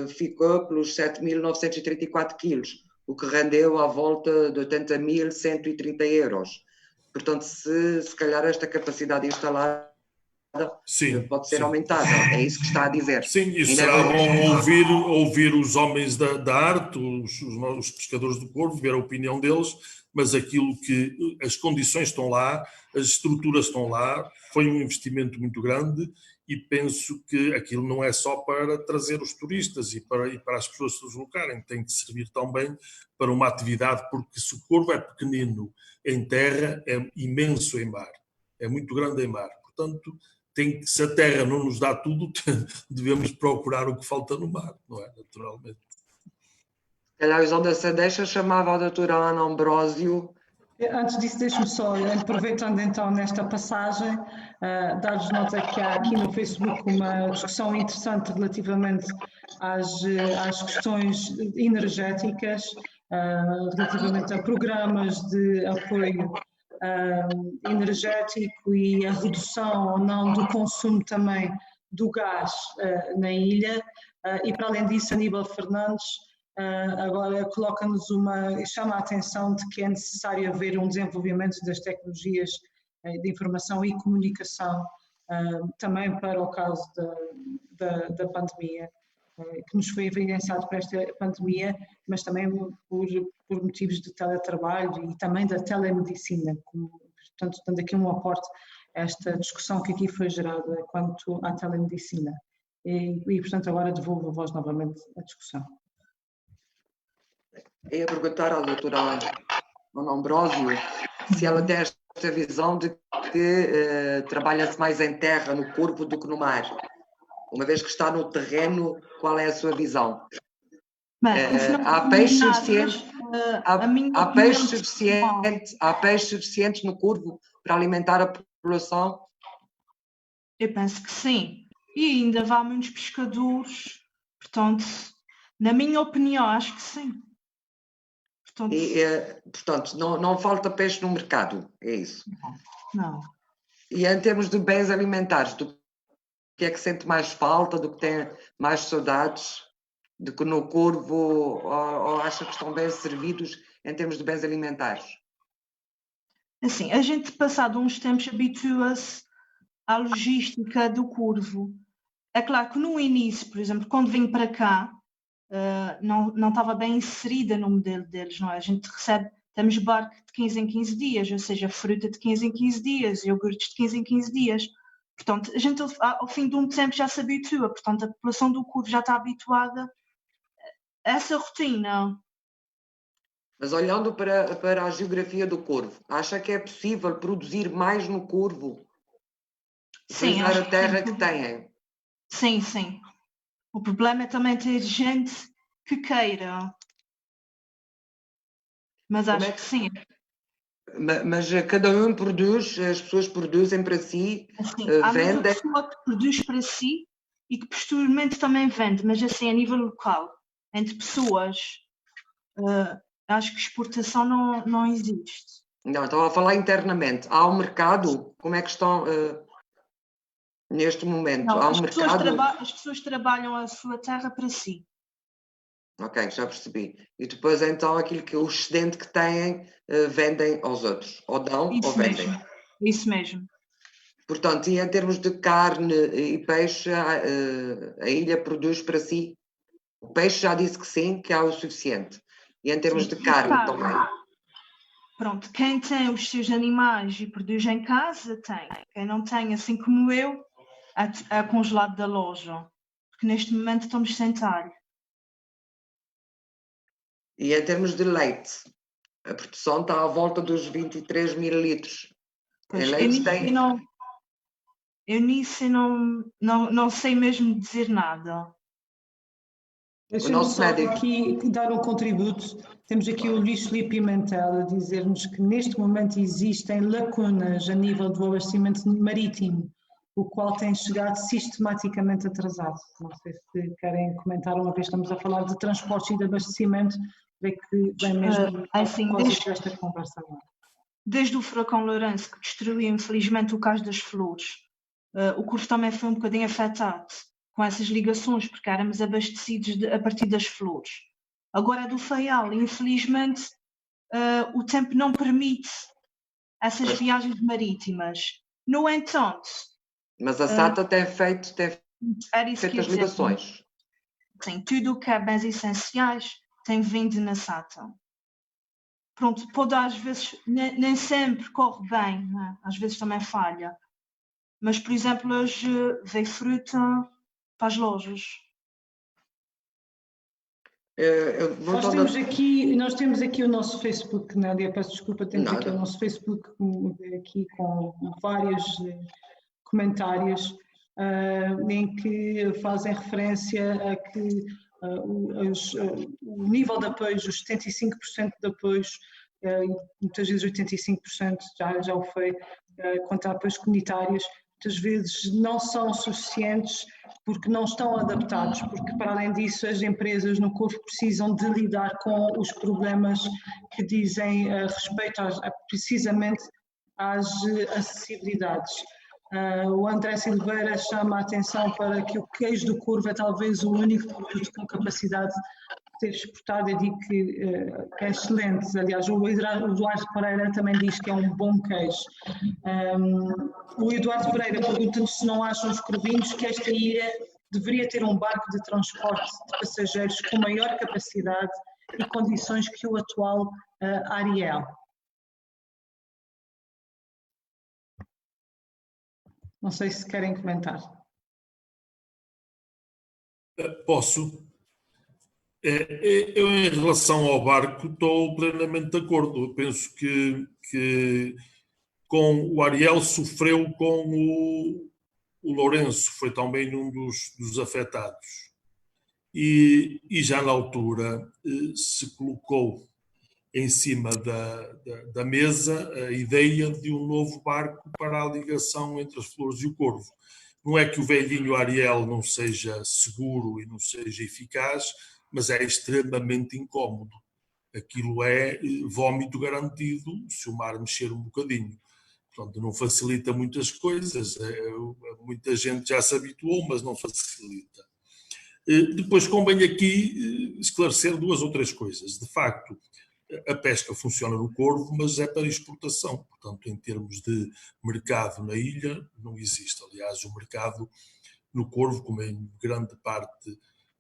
ficou pelos 7.934 quilos, o que rendeu à volta de 80.130 euros. Portanto, se calhar esta capacidade instalada pode ser aumentada, é isso que está a dizer. Sim, e será bom ouvir os homens da arte, os pescadores do Corvo, ver a opinião deles, mas aquilo que as condições estão lá, as estruturas estão lá, foi um investimento muito grande e penso que aquilo não é só para trazer os turistas e para as pessoas se deslocarem, tem que servir também para uma atividade, porque se o Corvo é pequenino em terra, é imenso em mar, é muito grande em mar, portanto se a terra não nos dá tudo, devemos procurar o que falta no mar, não é? Naturalmente. Calhar, usando essa deixa, chamava a doutora Ana Ambrósio. Antes disso, deixe-me só, aproveitando então nesta passagem, dar-vos nota que há aqui no Facebook uma discussão interessante relativamente às questões energéticas, relativamente a programas de apoio energético e a redução ou não do consumo também do gás na ilha, e para além disso Aníbal Fernandes agora chama a atenção de que é necessário haver um desenvolvimento das tecnologias de informação e comunicação também para o caso da pandemia, que nos foi evidenciado por esta pandemia, mas também por motivos de teletrabalho e também da telemedicina, portanto, dando aqui um aporte a esta discussão que aqui foi gerada quanto à telemedicina. E portanto, agora devolvo a voz novamente à discussão. Eu ia perguntar à doutora Ana Ambrósio se ela tem esta visão de que trabalha-se mais em terra, no corpo, do que no mar. Uma vez que está no terreno, qual é a sua visão? Há peixe suficiente? Há peixe suficiente no Corvo para alimentar a população? Eu penso que sim. E ainda há muitos pescadores, portanto, Na minha opinião, acho que sim. Portanto, Portanto, não falta peixe no mercado, é isso. não. E em termos de bens alimentares, do que é que sente mais falta, do que tem mais saudades, do que no Corvo, ou acha que estão bem servidos em termos de bens alimentares? Assim, a gente, passado uns tempos, habitua-se à logística do Corvo. É claro que no início, por exemplo, quando vim para cá, não estava bem inserida no modelo deles, não é? A gente recebe, temos barco de 15 em 15 dias, ou seja, fruta de 15 em 15 dias, iogurtes de 15 em 15 dias. Portanto, a gente ao fim de um tempo já se habitua, portanto a população do Corvo já está habituada a essa rotina. Mas olhando para a geografia do Corvo, acha que é possível produzir mais no Corvo? Sim, utilizar a terra que têm? Sim, sim. O problema é também ter gente que queira. Mas acho que sim. Mas cada um produz, as pessoas produzem para si, Assim, há muita vendem. pessoa que produz para si e que posteriormente também vende, mas assim a nível local, entre pessoas, acho que exportação não existe. Não, estava a falar internamente. Há um mercado? Como é que estão neste momento? Não, Há um mercado? as pessoas trabalham a sua terra para si. Ok, já percebi. E depois então aquilo que o excedente que têm vendem aos outros. Ou dão Isso ou vendem. mesmo. Isso mesmo. Portanto, e em termos de carne e peixe, a ilha produz para si? O peixe já disse que sim, que há o suficiente. E em termos Sim, de carne também? Pronto, quem tem os seus animais e produz em casa, tem. Quem não tem, assim como eu, é congelado da loja. Porque neste momento estamos sem talho. E em termos de leite, a produção está à volta dos 23 mil litros. Pois, Em leite eu nisso não sei mesmo dizer nada. Deixa-me só aqui dar um contributo. Temos aqui o Luís Filipe Pimentel a dizer-nos que neste momento existem lacunas a nível do abastecimento marítimo, o qual tem chegado sistematicamente atrasado. Não sei se querem comentar, uma vez estamos a falar de transportes e de abastecimento, é que vem mesmo assim, desta conversa agora. Desde o furacão Lourenço, que destruiu infelizmente o Cais das Flores, o Corvo também foi um bocadinho afetado com essas ligações, porque éramos abastecidos a partir das flores. Agora do Faial, infelizmente, o tempo não permite essas viagens marítimas. No entanto... Mas a SATA tem feito as ligações. Sim, tudo o que é bens essenciais tem vindo na SATA. Pronto, pode às vezes, nem sempre corre bem, né? Às vezes também falha. Mas, por exemplo, hoje veio fruta para as lojas. Nós temos aqui o nosso Facebook, Nádia, peço desculpa, temos aqui o nosso Facebook aqui com vários comentários em que fazem referência a que o nível de apoios, os 75% de apoios, muitas vezes 85% já o foi, quanto a apoios comunitários, muitas vezes não são suficientes porque não estão adaptados, porque para além disso as empresas no Corvo precisam de lidar com os problemas que dizem respeito precisamente às acessibilidades. O André Silveira chama a atenção para que o queijo do Corvo é talvez o único produto com capacidade de ser exportado. Eu digo que é excelente. Aliás, o Eduardo Pereira também diz que é um bom queijo. O Eduardo Pereira pergunta-nos se não acham os corvinhos que esta ilha deveria ter um barco de transporte de passageiros com maior capacidade e condições que o atual Ariel. Não sei se querem comentar. Posso. Eu, em relação ao barco, estou plenamente de acordo. Eu penso que com o Ariel sofreu com o Lourenço, foi também um dos afetados. E já na altura se colocou em cima da mesa a ideia de um novo barco para a ligação entre as Flores e o Corvo. Não é que o velhinho Ariel não seja seguro e não seja eficaz, mas é extremamente incómodo. Aquilo é vómito garantido se o mar mexer um bocadinho. Portanto, não facilita muitas coisas. Muita gente já se habituou, mas não facilita. Depois convém aqui esclarecer 2 ou 3 coisas. De facto, a pesca funciona no Corvo, mas é para exportação. Portanto, em termos de mercado na ilha, não existe. Aliás, o mercado no Corvo, como em grande parte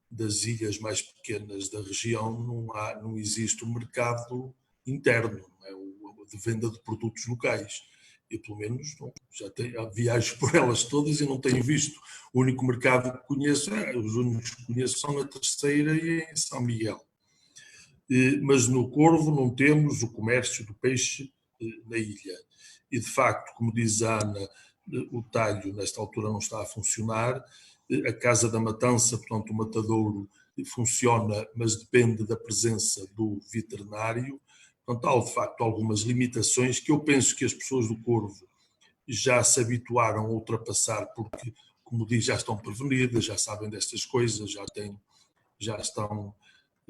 das ilhas mais pequenas da região, não existe um mercado interno, não é? De venda de produtos locais. Eu, pelo menos, já viajo por elas todas e não tenho visto. O único mercado que conheço, os únicos que conheço são na Terceira e em São Miguel. Mas no Corvo não temos o comércio do peixe na ilha. E, de facto, como diz a Ana, o talho, nesta altura, não está a funcionar. A Casa da Matança, portanto, o matadouro funciona, mas depende da presença do veterinário. Portanto, há, de facto, algumas limitações que eu penso que as pessoas do Corvo já se habituaram a ultrapassar, porque, como diz, já estão prevenidas, já sabem destas coisas, já estão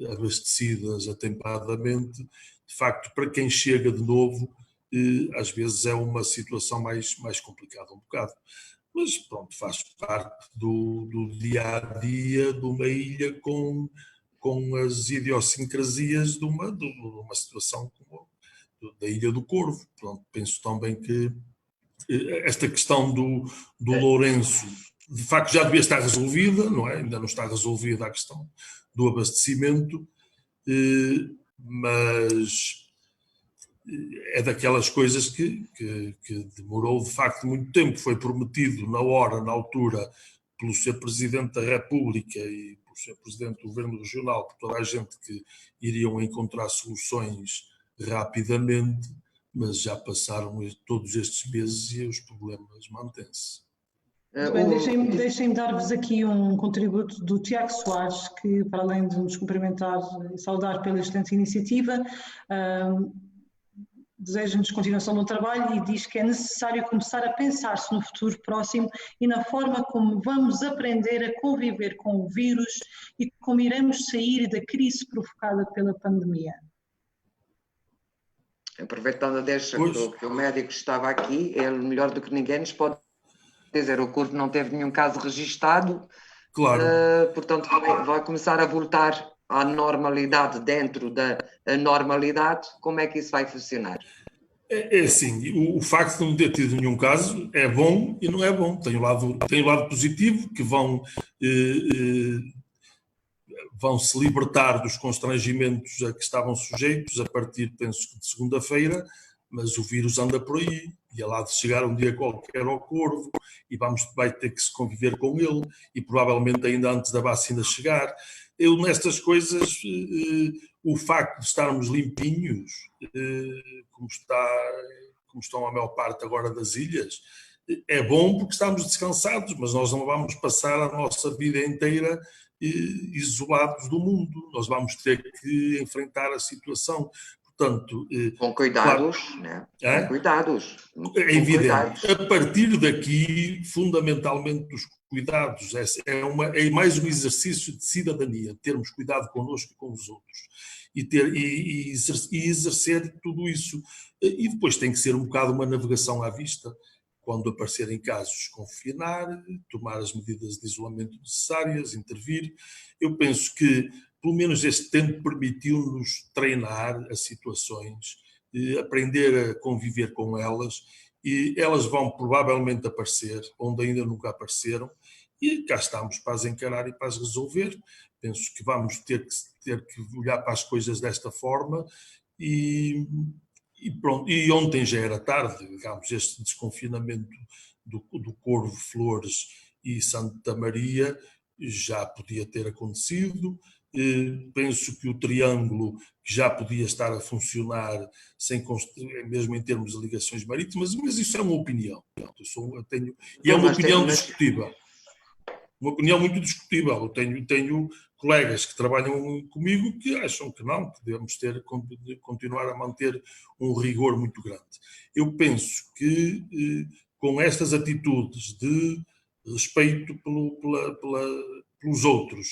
abastecidas atempadamente. De facto, para quem chega de novo, às vezes é uma situação mais complicada um bocado. Mas pronto, faz parte do dia-a-dia de uma ilha com as idiosincrasias de uma situação como da Ilha do Corvo. Pronto, penso também que esta questão do Lourenço, de facto, já devia estar resolvida, não é? Ainda não está resolvida a questão do abastecimento, mas é daquelas coisas que demorou, de facto, muito tempo. Foi prometido na altura, pelo Sr. Presidente da República e pelo Sr. Presidente do Governo Regional, por toda a gente, que iriam encontrar soluções rapidamente, mas já passaram todos estes meses e os problemas mantêm-se. Deixem-me dar-vos aqui um contributo do Tiago Soares, que, para além de nos cumprimentar e saudar pela excelente iniciativa, deseja-nos continuação no trabalho e diz que é necessário começar a pensar-se no futuro próximo e na forma como vamos aprender a conviver com o vírus e como iremos sair da crise provocada pela pandemia. Aproveitando a deixa que o médico estava aqui, ele melhor do que ninguém nos pode dizer, o Corvo não teve nenhum caso registado, claro. Portanto vai começar a voltar à normalidade dentro da normalidade. Como é que isso vai funcionar? É assim, o facto de não ter tido nenhum caso é bom e não é bom. Tem o lado positivo, que vão se libertar dos constrangimentos a que estavam sujeitos a partir, penso, de segunda-feira, mas o vírus anda por aí e é lá de chegar um dia qualquer ao Corvo e vai ter que se conviver com ele e provavelmente ainda antes da vacina chegar. Eu, nestas coisas, o facto de estarmos limpinhos, como estão a maior parte agora das ilhas, é bom porque estamos descansados, mas nós não vamos passar a nossa vida inteira isolados do mundo. Nós vamos ter que enfrentar a situação. Portanto, com cuidados, claro, né? Com cuidados. É evidente. A partir daqui, fundamentalmente, os cuidados é mais um exercício de cidadania, termos cuidado connosco e com os outros e exercer tudo isso. E depois tem que ser um bocado uma navegação à vista. Quando aparecerem casos, confinar, tomar as medidas de isolamento necessárias, intervir. Eu penso que, pelo menos este tempo permitiu-nos treinar as situações, aprender a conviver com elas, e elas vão provavelmente aparecer, onde ainda nunca apareceram, e cá estamos para as encarar e para as resolver. Penso que vamos ter que olhar para as coisas desta forma e pronto. E ontem já era tarde, digamos, este desconfinamento do Corvo, Flores e Santa Maria já podia ter acontecido. Penso que o Triângulo já podia estar a funcionar mesmo em termos de ligações marítimas, mas isso é uma opinião. É uma opinião discutível. Uma opinião muito discutível. Eu tenho colegas que trabalham comigo que acham que não, que devemos continuar a manter um rigor muito grande. Eu penso que com estas atitudes de respeito pelos outros,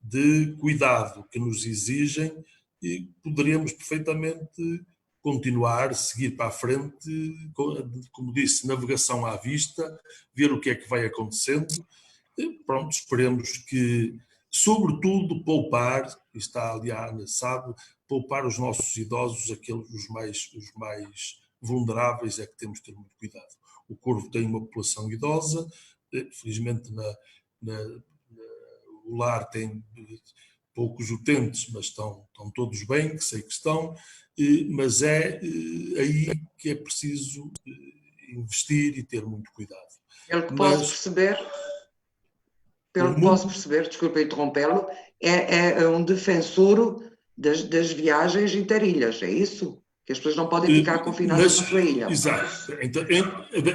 de cuidado que nos exigem, e poderíamos perfeitamente continuar, seguir para a frente, como disse, navegação à vista, ver o que é que vai acontecendo. E pronto, esperemos que, sobretudo, poupar, está ali a Ana sabe, poupar os nossos idosos, aqueles os mais vulneráveis, é que temos que ter muito cuidado. O Corvo tem uma população idosa, felizmente o lar tem poucos utentes, mas estão todos bem, que sei que estão, mas é aí que é preciso investir e ter muito cuidado. Pelo que posso perceber, desculpa interrompê-lo, é um defensor das viagens interilhas, é isso? Que as pessoas não podem ficar confinadas na sua ilha. Exato. Então,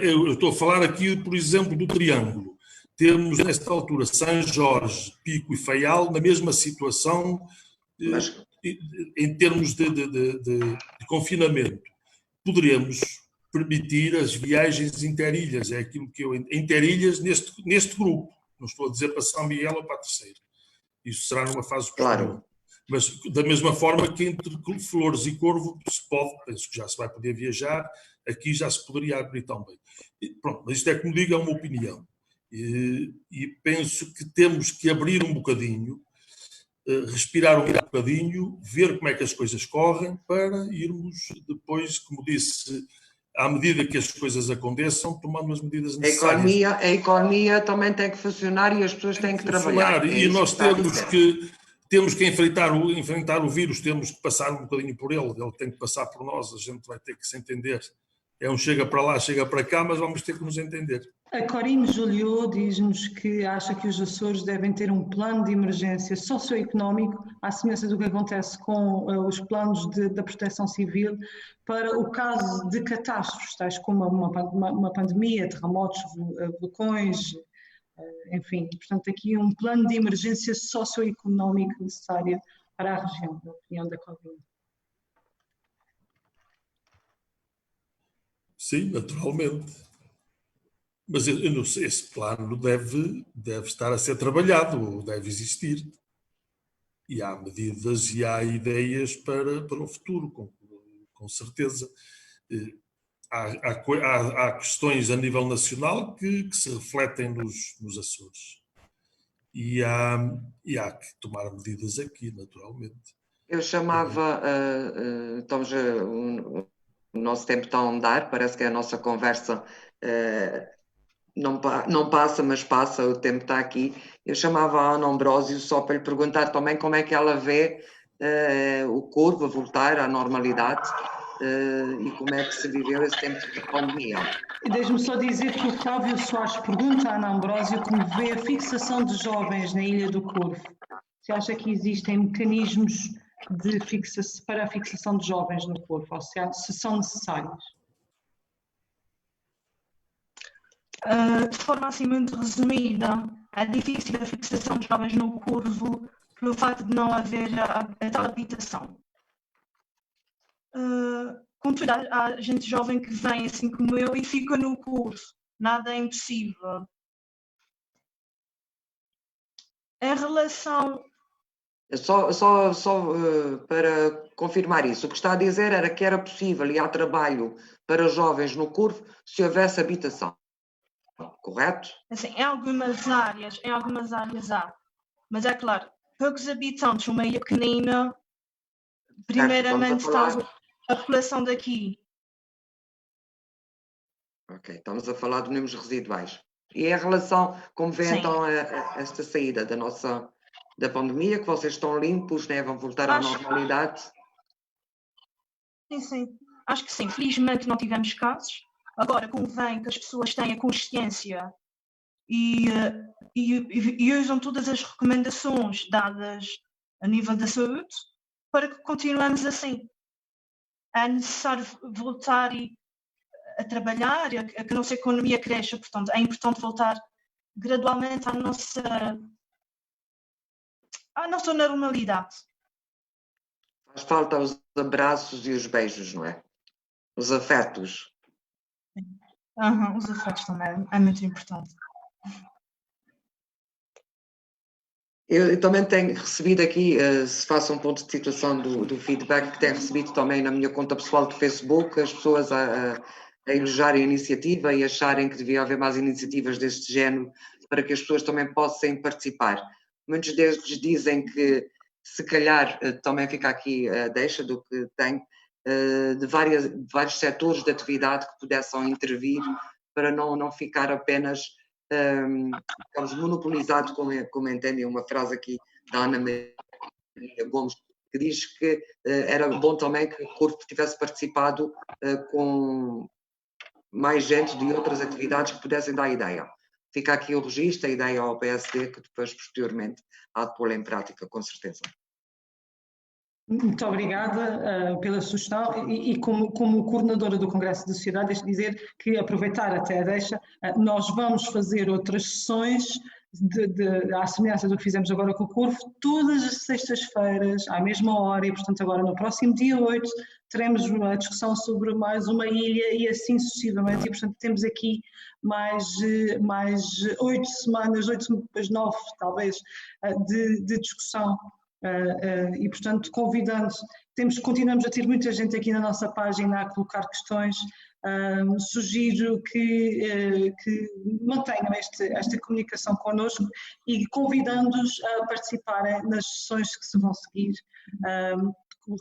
eu estou a falar aqui, por exemplo, do Triângulo. Temos, nesta altura, São Jorge, Pico e Faial na mesma situação em termos de confinamento. Poderíamos permitir as viagens interilhas, é aquilo que eu... Interilhas neste grupo. Não estou a dizer para São Miguel ou para a Terceira. Isso será numa fase posterior. Claro. Mas da mesma forma que entre Flores e Corvo se pode, penso que já se vai poder viajar, aqui já se poderia abrir também. Pronto, mas isto é, como digo, é uma opinião. E penso que temos que abrir um bocadinho, respirar um bocadinho, ver como é que as coisas correm, para irmos depois, como disse, à medida que as coisas aconteçam, tomando as medidas necessárias. A economia também tem que funcionar e as pessoas têm que trabalhar. E nós temos que enfrentar o vírus, temos que passar um bocadinho por ele tem que passar por nós, a gente vai ter que se entender. É um chega para lá, chega para cá, mas vamos ter que nos entender. A Corine Juliot diz-nos que acha que os Açores devem ter um plano de emergência socioeconómico, à semelhança do que acontece com os planos da proteção civil, para o caso de catástrofes, tais como uma pandemia, terremotos, vulcões, enfim. Portanto, aqui um plano de emergência socioeconómico necessário para a região, na opinião da Corine. Sim, naturalmente. Mas eu não sei, esse plano deve estar a ser trabalhado, deve existir. E há medidas e há ideias para o futuro, com certeza. Há questões a nível nacional que se refletem nos Açores. E há que tomar medidas aqui, naturalmente. Eu chamava, o nosso tempo está a andar, parece que a nossa conversa não passa, mas passa, o tempo está aqui. Eu chamava a Ana Ambrósio só para lhe perguntar também como é que ela vê o Corvo a voltar à normalidade e como é que se viveu esse tempo de pandemia. Deixe-me só dizer que o Flávio Soares pergunta à Ana Ambrósio como vê a fixação de jovens na Ilha do Corvo. Se acha que existem mecanismos para a fixação de jovens no Corvo, ou se são necessários? De forma assim muito resumida, é difícil a fixação de jovens no Corvo pelo facto de não haver a tal habitação. Contudo, há gente jovem que vem assim como eu e fica no Corvo. Nada é impossível. Em relação... Só para confirmar isso, o que está a dizer era que era possível e há trabalho para jovens no Corvo se houvesse habitação. Correto? Assim, em algumas áreas há, mas é claro, poucos habitantes, uma ilha pequenina, primeiramente está a população daqui. Ok, estamos a falar de números residuais. E em relação, como vê então esta saída da pandemia, que vocês estão limpos, né? Vão voltar à normalidade? Sim, acho que sim. Felizmente não tivemos casos. Agora convém que as pessoas tenham consciência e usam todas as recomendações dadas a nível da saúde para que continuemos assim. É necessário voltar a trabalhar, a que a nossa economia cresça, portanto é importante voltar gradualmente à nossa normalidade. Faz falta os abraços e os beijos, não é? Os afetos. Os afetos também é muito importante. Eu também tenho recebido aqui, se faço um ponto de situação do feedback que tenho recebido também na minha conta pessoal do Facebook, as pessoas a elogiarem a iniciativa e acharem que devia haver mais iniciativas deste género para que as pessoas também possam participar. Muitos deles dizem que, se calhar, também fica aqui a deixa do que tem, de vários setores de atividade que pudessem intervir para não ficar apenas monopolizado, como entendem uma frase aqui da Ana Maria Gomes, que diz que era bom também que o corpo tivesse participado com mais gente de outras atividades que pudessem dar ideia. Fica aqui o registro, a ideia ao PSD, que depois, posteriormente, há de pô-la em prática, com certeza. Muito obrigada pela sugestão e como coordenadora do Congresso da Sociedade, deixo de dizer que, aproveitar até a deixa, nós vamos fazer outras sessões à semelhança do que fizemos agora com o Corvo, todas as sextas-feiras, à mesma hora, e portanto agora no próximo dia 8 teremos uma discussão sobre mais uma ilha e assim sucessivamente, e portanto temos aqui mais 8 semanas, 8 mais 9 talvez, de discussão. E portanto continuamos a ter muita gente aqui na nossa página a colocar questões. Sugiro que mantenham esta comunicação connosco e convidando-os a participarem nas sessões que se vão seguir.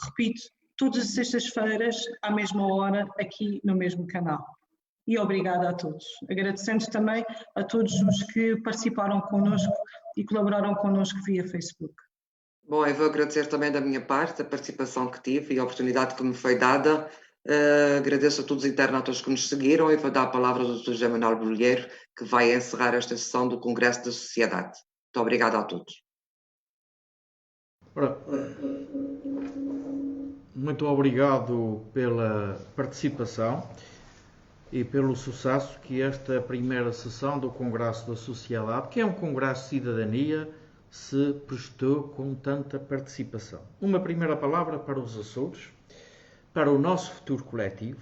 Repito, todas as sextas-feiras à mesma hora aqui no mesmo canal. E obrigada a todos. Agradecemos também a todos os que participaram connosco e colaboraram connosco via Facebook. Bom, eu vou agradecer também da minha parte a participação que tive e a oportunidade que me foi dada. Agradeço a todos os internautas que nos seguiram e vou dar a palavra ao Dr. José Manuel Bolheiro, que vai encerrar esta sessão do Congresso da Sociedade. Muito obrigada a todos. Muito obrigado pela participação e pelo sucesso que esta primeira sessão do Congresso da Sociedade, que é um Congresso de Cidadania, se prestou com tanta participação. Uma primeira palavra para os Açores, para o nosso futuro coletivo,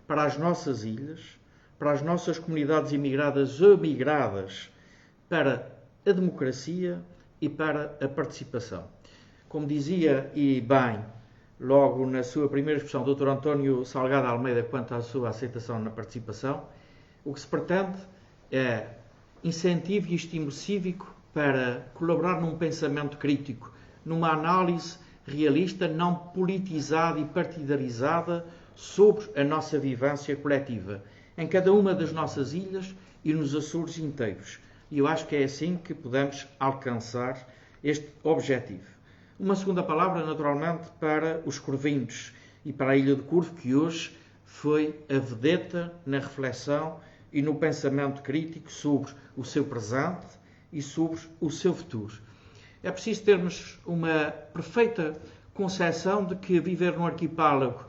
para as nossas ilhas, para as nossas comunidades imigradas ou migradas, para a democracia e para a participação. Como dizia, e bem, logo na sua primeira expressão, Dr. António Salgado Almeida, quanto à sua aceitação na participação, o que se pretende é incentivo e estímulo cívico para colaborar num pensamento crítico, numa análise realista, não politizada e partidarizada sobre a nossa vivência coletiva, em cada uma das nossas ilhas e nos Açores inteiros. E eu acho que é assim que podemos alcançar este objetivo. Uma segunda palavra, naturalmente, para os corvinhos e para a Ilha do Corvo, que hoje foi a vedeta na reflexão e no pensamento crítico sobre o seu presente e sobre o seu futuro. É preciso termos uma perfeita concepção de que viver num arquipélago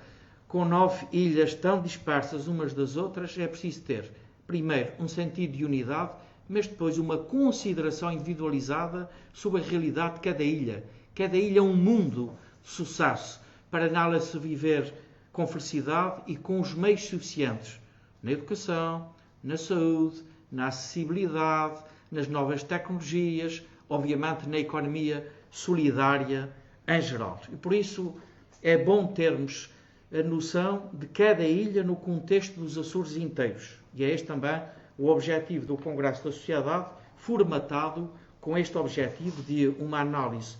com 9 ilhas tão dispersas umas das outras é preciso ter, primeiro, um sentido de unidade, mas depois uma consideração individualizada sobre a realidade de cada ilha. Cada ilha é um mundo de sucesso para nela se viver com felicidade e com os meios suficientes na educação, na saúde, na acessibilidade, nas novas tecnologias, obviamente na economia solidária em geral. E por isso é bom termos a noção de cada ilha no contexto dos Açores inteiros. E é este também o objetivo do Congresso da Sociedade, formatado com este objetivo de uma análise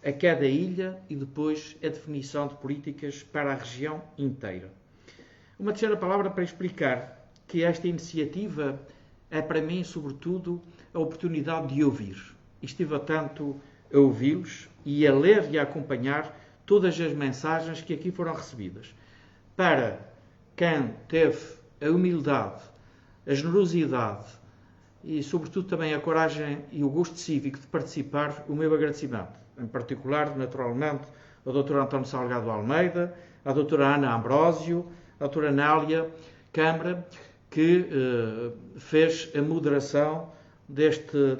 a cada ilha e depois a definição de políticas para a região inteira. Uma terceira palavra para explicar que esta iniciativa é para mim, sobretudo, a oportunidade de ouvir. Estive atento a ouvi-los e a ler e a acompanhar todas as mensagens que aqui foram recebidas. Para quem teve a humildade, a generosidade e, sobretudo, também a coragem e o gosto cívico de participar, o meu agradecimento. Em particular, naturalmente, ao Dr. António Salgado Almeida, à Dra. Ana Ambrósio, à Dra. Nélia Câmara, que fez a moderação desta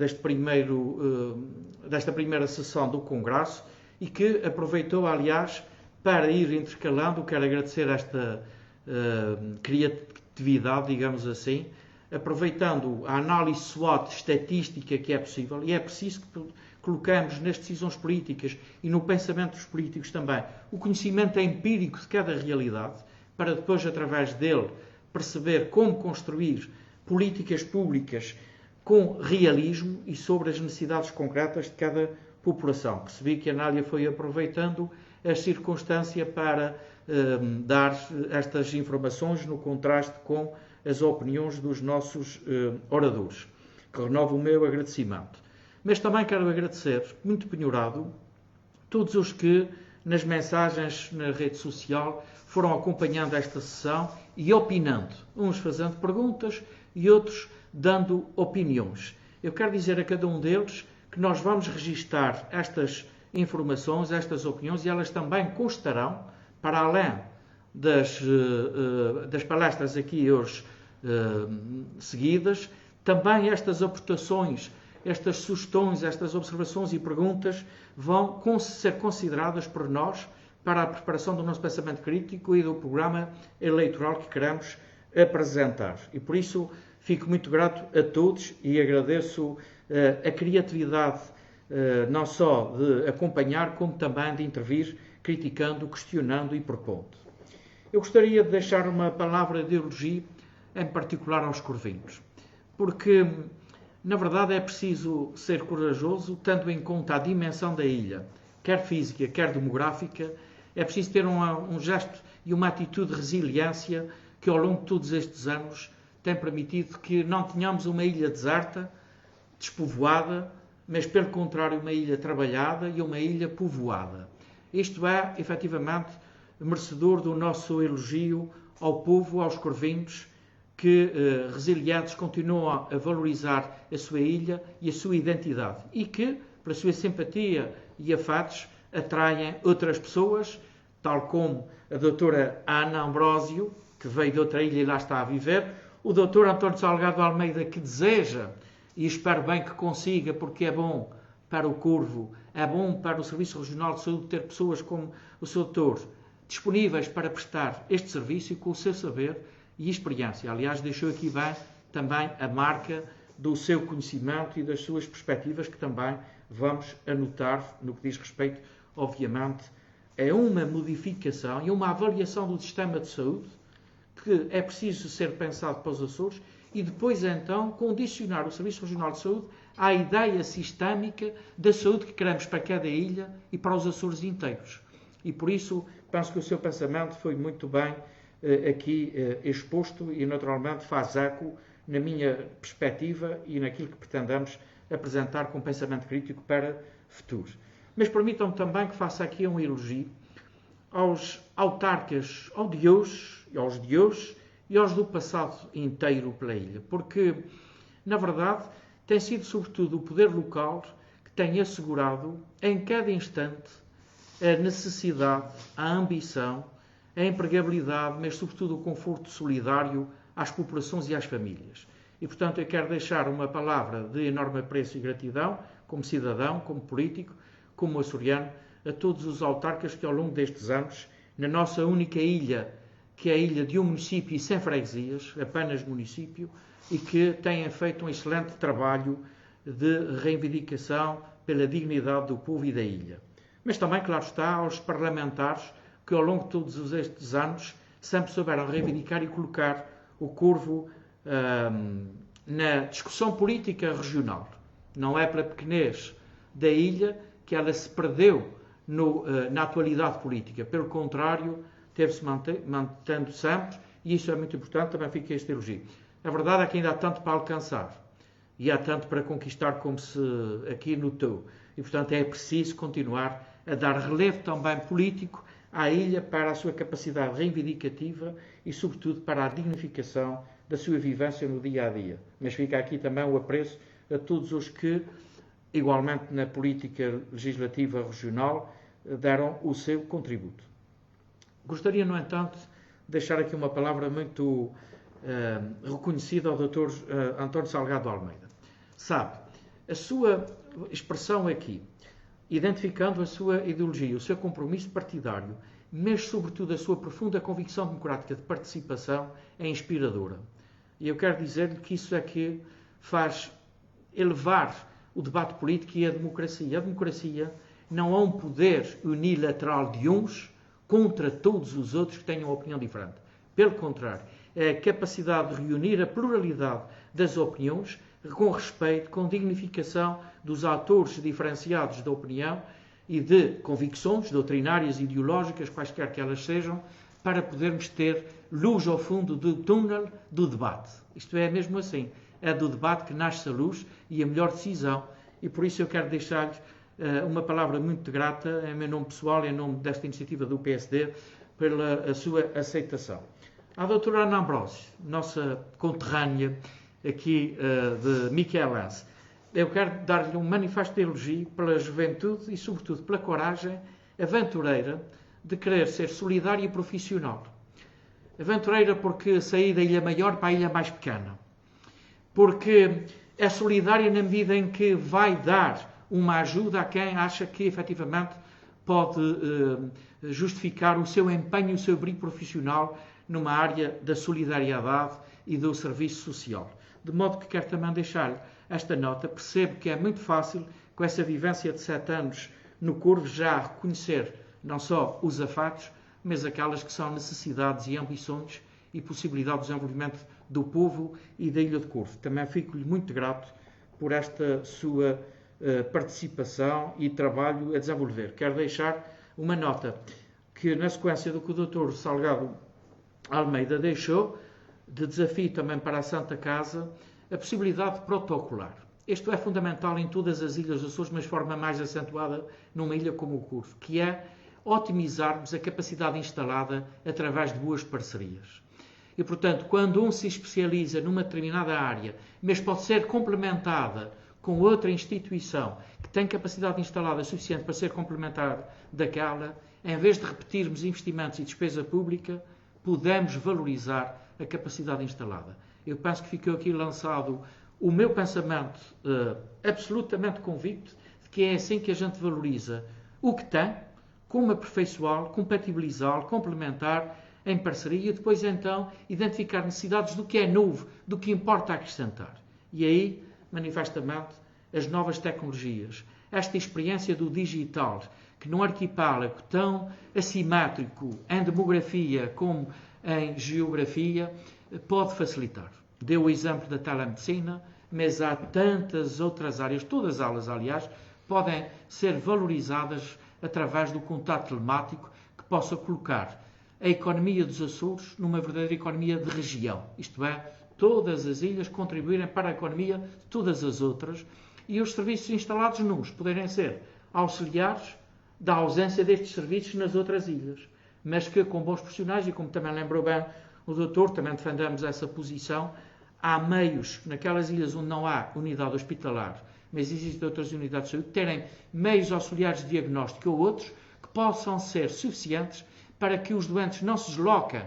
primeira sessão do Congresso e que aproveitou, aliás, para ir intercalando. Quero agradecer esta criatividade, digamos assim, aproveitando a análise SWOT estatística que é possível, e é preciso colocamos nas decisões políticas e no pensamento dos políticos também o conhecimento empírico de cada realidade, para depois, através dele, perceber como construir políticas públicas com realismo e sobre as necessidades concretas de cada população. Percebi que a Nália foi aproveitando a circunstância para dar estas informações no contraste com as opiniões dos nossos oradores, que renovo o meu agradecimento. Mas também quero agradecer, muito penhorado, todos os que, nas mensagens na rede social, foram acompanhando esta sessão e opinando, uns fazendo perguntas e outros dando opiniões. Eu quero dizer a cada um deles que nós vamos registar estas informações, estas opiniões, e elas também constarão, para além das palestras aqui hoje seguidas, também estas aportações, estas sugestões, estas observações e perguntas vão ser consideradas por nós para a preparação do nosso pensamento crítico e do programa eleitoral que queremos apresentar. E por isso fico muito grato a todos e agradeço a criatividade não só de acompanhar, como também de intervir, criticando, questionando e propondo. Eu gostaria de deixar uma palavra de elogio, em particular aos corvinhos, porque, na verdade, é preciso ser corajoso, tendo em conta a dimensão da ilha, quer física, quer demográfica. É preciso ter um gesto e uma atitude de resiliência que, ao longo de todos estes anos, tem permitido que não tenhamos uma ilha deserta, despovoada, mas, pelo contrário, uma ilha trabalhada e uma ilha povoada. Isto é, efetivamente, merecedor do nosso elogio ao povo, aos corvinhos, que, resilientes, continuam a valorizar a sua ilha e a sua identidade e que, pela sua simpatia e afetos, atraem outras pessoas, tal como a doutora Ana Ambrósio, que veio de outra ilha e lá está a viver, o doutor António Salgado Almeida, que deseja, e espero bem que consiga, porque é bom para o Corvo, é bom para o Serviço Regional de Saúde ter pessoas como o Sr. Doutor disponíveis para prestar este serviço e com o seu saber e experiência. Aliás, deixou aqui bem também a marca do seu conhecimento e das suas perspectivas, que também vamos anotar no que diz respeito, obviamente, a uma modificação e uma avaliação do sistema de saúde que é preciso ser pensado para os Açores e depois, então, condicionar o Serviço Regional de Saúde à ideia sistémica da saúde que queremos para cada ilha e para os Açores inteiros. E, por isso, penso que o seu pensamento foi muito bem aqui exposto e, naturalmente, faz eco na minha perspectiva e naquilo que pretendamos apresentar com pensamento crítico para futuro. Mas permitam-me também que faça aqui um elogio aos autarcas, aos de hoje e aos do passado inteiro pela ilha, porque, na verdade, tem sido sobretudo o poder local que tem assegurado em cada instante a necessidade, a ambição, a empregabilidade, mas sobretudo o conforto solidário às populações e às famílias. E, portanto, eu quero deixar uma palavra de enorme apreço e gratidão, como cidadão, como político, como açoriano, a todos os autarcas que, ao longo destes anos, na nossa única ilha, que é a ilha de um município e sem freguesias, apenas município, e que têm feito um excelente trabalho de reivindicação pela dignidade do povo e da ilha. Mas também, claro está, aos parlamentares que, ao longo de todos estes anos, sempre souberam reivindicar e colocar o Corvo na discussão política regional. Não é pela pequenez da ilha que ela se perdeu na atualidade política. Pelo contrário, teve-se mantendo sempre, e isso é muito importante, também fica este elogio. A verdade é que ainda há tanto para alcançar, e há tanto para conquistar, como se aqui notou. E, portanto, é preciso continuar a dar relevo também político à ilha para a sua capacidade reivindicativa e, sobretudo, para a dignificação da sua vivência no dia-a-dia. Mas fica aqui também o apreço a todos os que, igualmente na política legislativa regional, deram o seu contributo. Gostaria, no entanto, de deixar aqui uma palavra muito reconhecida ao Dr. António Salgado Almeida. Sabe, a sua expressão aqui, identificando a sua ideologia, o seu compromisso partidário, mas, sobretudo, a sua profunda convicção democrática de participação, é inspiradora. E eu quero dizer-lhe que isso é que faz elevar o debate político e a democracia. A democracia não é um poder unilateral de uns contra todos os outros que tenham uma opinião diferente. Pelo contrário, é a capacidade de reunir a pluralidade das opiniões com respeito, com dignificação dos atores diferenciados da opinião e de convicções doutrinárias e ideológicas, quaisquer que elas sejam, para podermos ter luz ao fundo do túnel do debate. Isto é mesmo assim. É do debate que nasce a luz e a melhor decisão. E por isso eu quero deixar-lhes uma palavra muito grata, em meu nome pessoal e em nome desta iniciativa do PSD, pela sua aceitação. À doutora Ana Ambrósio, nossa conterrânea aqui de Michelense, eu quero dar-lhe um manifesto de elogio pela juventude e, sobretudo, pela coragem aventureira de querer ser solidária e profissional. Aventureira porque saí da Ilha Maior para a Ilha mais pequena. Porque é solidária na medida em que vai dar uma ajuda a quem acha que, efetivamente, pode justificar o seu empenho e o seu brilho profissional numa área da solidariedade e do serviço social. De modo que quero também deixar-lhe esta nota. Percebo que é muito fácil, com essa vivência de 7 anos no Corvo, já reconhecer não só os afatos, mas aquelas que são necessidades e ambições e possibilidade de desenvolvimento do povo e da Ilha de Corvo. Também fico-lhe muito grato por esta sua participação e trabalho a desenvolver. Quero deixar uma nota que, na sequência do que o Dr. Salgado Almeida deixou, de desafio também para a Santa Casa, a possibilidade protocolar. Isto é fundamental em todas as ilhas dos Açores, mas de forma mais acentuada numa ilha como o Corvo, que é otimizarmos a capacidade instalada através de boas parcerias. E, portanto, quando um se especializa numa determinada área, mas pode ser complementada com outra instituição que tem capacidade instalada suficiente para ser complementar daquela, em vez de repetirmos investimentos e despesa pública, podemos valorizar a capacidade instalada. Eu penso que ficou aqui lançado o meu pensamento absolutamente convicto de que é assim que a gente valoriza o que tem, como aperfeiçoá-lo, compatibilizá-lo, complementar em parceria e depois então identificar necessidades do que é novo, do que importa acrescentar. E aí, manifestamente, as novas tecnologias, esta experiência do digital, que num arquipélago tão assimétrico em demografia como em geografia, pode facilitar. Deu o exemplo da telemedicina, mas há tantas outras áreas, todas elas, aliás, podem ser valorizadas através do contato telemático que possa colocar a economia dos Açores numa verdadeira economia de região. Isto é, todas as ilhas contribuírem para a economia de todas as outras e os serviços instalados nos poderem ser auxiliares da ausência destes serviços nas outras ilhas, mas que com bons profissionais, e como também lembrou bem o doutor, também defendemos essa posição, há meios, naquelas ilhas onde não há unidade hospitalar, mas existem outras unidades de saúde, terem meios auxiliares de diagnóstico ou outros que possam ser suficientes para que os doentes não se desloquem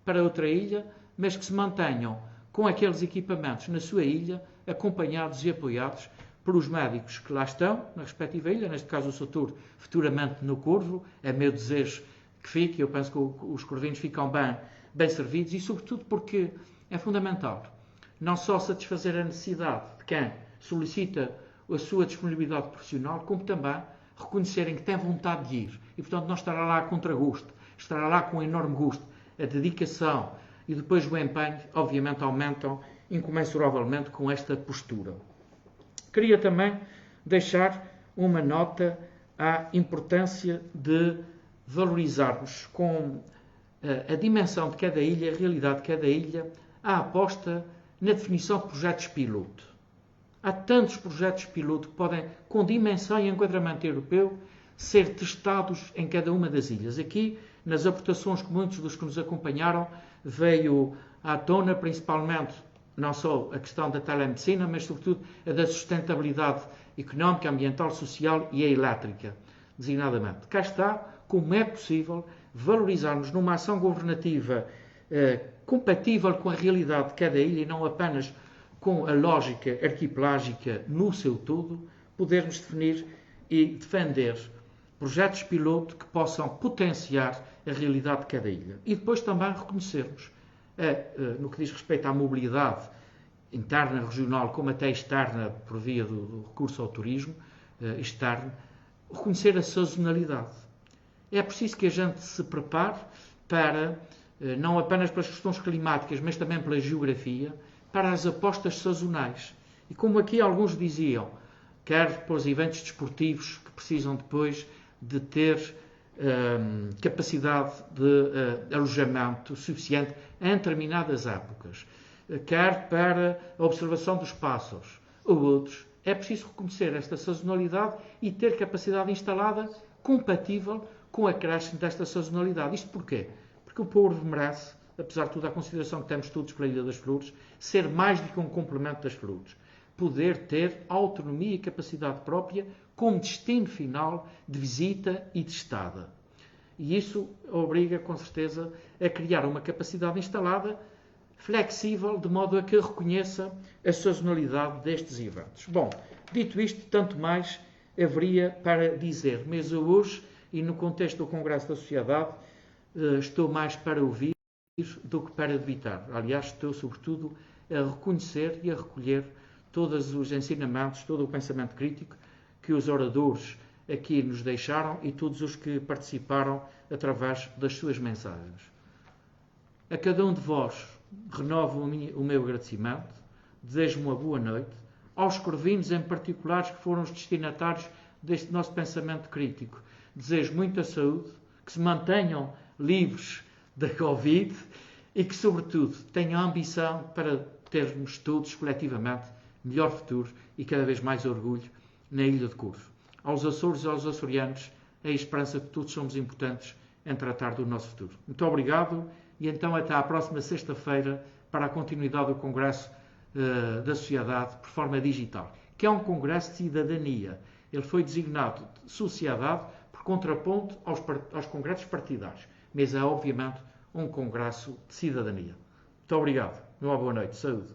para outra ilha, mas que se mantenham com aqueles equipamentos na sua ilha, acompanhados e apoiados pelos médicos que lá estão, na respectiva ilha, neste caso o Soutor, futuramente no Corvo, é meu desejo que fique, eu penso que os corvinos ficam bem servidos e sobretudo porque é fundamental não só satisfazer a necessidade de quem solicita a sua disponibilidade profissional, como também reconhecerem que tem vontade de ir e, portanto, não estará lá a contragosto, estará lá com enorme gosto. A dedicação e depois o empenho, obviamente, aumentam incomensuravelmente com esta postura. Queria também deixar uma nota à importância de valorizarmos com a dimensão de cada ilha, a realidade de cada ilha, a aposta na definição de projetos piloto. Há tantos projetos piloto que podem, com dimensão e enquadramento europeu, ser testados em cada uma das ilhas. Aqui, nas aportações que muitos dos que nos acompanharam, veio à tona principalmente não só a questão da telemedicina, mas sobretudo a da sustentabilidade económica, ambiental, social e a elétrica, designadamente. Cá está como é possível valorizarmos numa ação governativa compatível com a realidade de cada ilha e não apenas com a lógica arquipelágica no seu todo, podermos definir e defender projetos piloto que possam potenciar a realidade de cada ilha. E depois também reconhecermos, no que diz respeito à mobilidade interna, regional, como até externa, por via do recurso ao turismo externo, reconhecer a sazonalidade. É preciso que a gente se prepare para, não apenas pelas questões climáticas, mas também pela geografia, para as apostas sazonais. E como aqui alguns diziam, quer para os eventos desportivos que precisam depois de ter capacidade de alojamento suficiente em determinadas épocas, quer para a observação dos pássaros ou outros, é preciso reconhecer esta sazonalidade e ter capacidade instalada compatível com o acréscimo desta sazonalidade. Isto porquê? Porque o povo merece, apesar de toda a consideração que temos todos pela Ilha das Flores, ser mais do que um complemento das flores. Poder ter autonomia e capacidade própria como destino final de visita e de estada. E isso obriga, com certeza, a criar uma capacidade instalada flexível, de modo a que reconheça a sazonalidade destes eventos. Bom, dito isto, tanto mais haveria para dizer, mas eu hoje, e no contexto do Congresso da Sociedade, estou mais para ouvir do que para debitar. Aliás, estou sobretudo a reconhecer e a recolher todos os ensinamentos, todo o pensamento crítico que os oradores aqui nos deixaram e todos os que participaram através das suas mensagens. A cada um de vós renovo o meu agradecimento, desejo uma boa noite, aos corvinos em particulares que foram os destinatários deste nosso pensamento crítico. Desejo muita saúde, que se mantenham livres da Covid e que, sobretudo, tenham ambição para termos todos, coletivamente, melhor futuro e cada vez mais orgulho na Ilha de Corvo. Aos Açores e aos açorianos, a esperança que todos somos importantes em tratar do nosso futuro. Muito obrigado e então até à próxima sexta-feira para a continuidade do Congresso da Sociedade por forma digital, que é um Congresso de Cidadania. Ele foi designado de Sociedade por contraponto aos congressos partidários, mas é obviamente um Congresso de Cidadania. Muito obrigado. Uma boa noite. Saúde.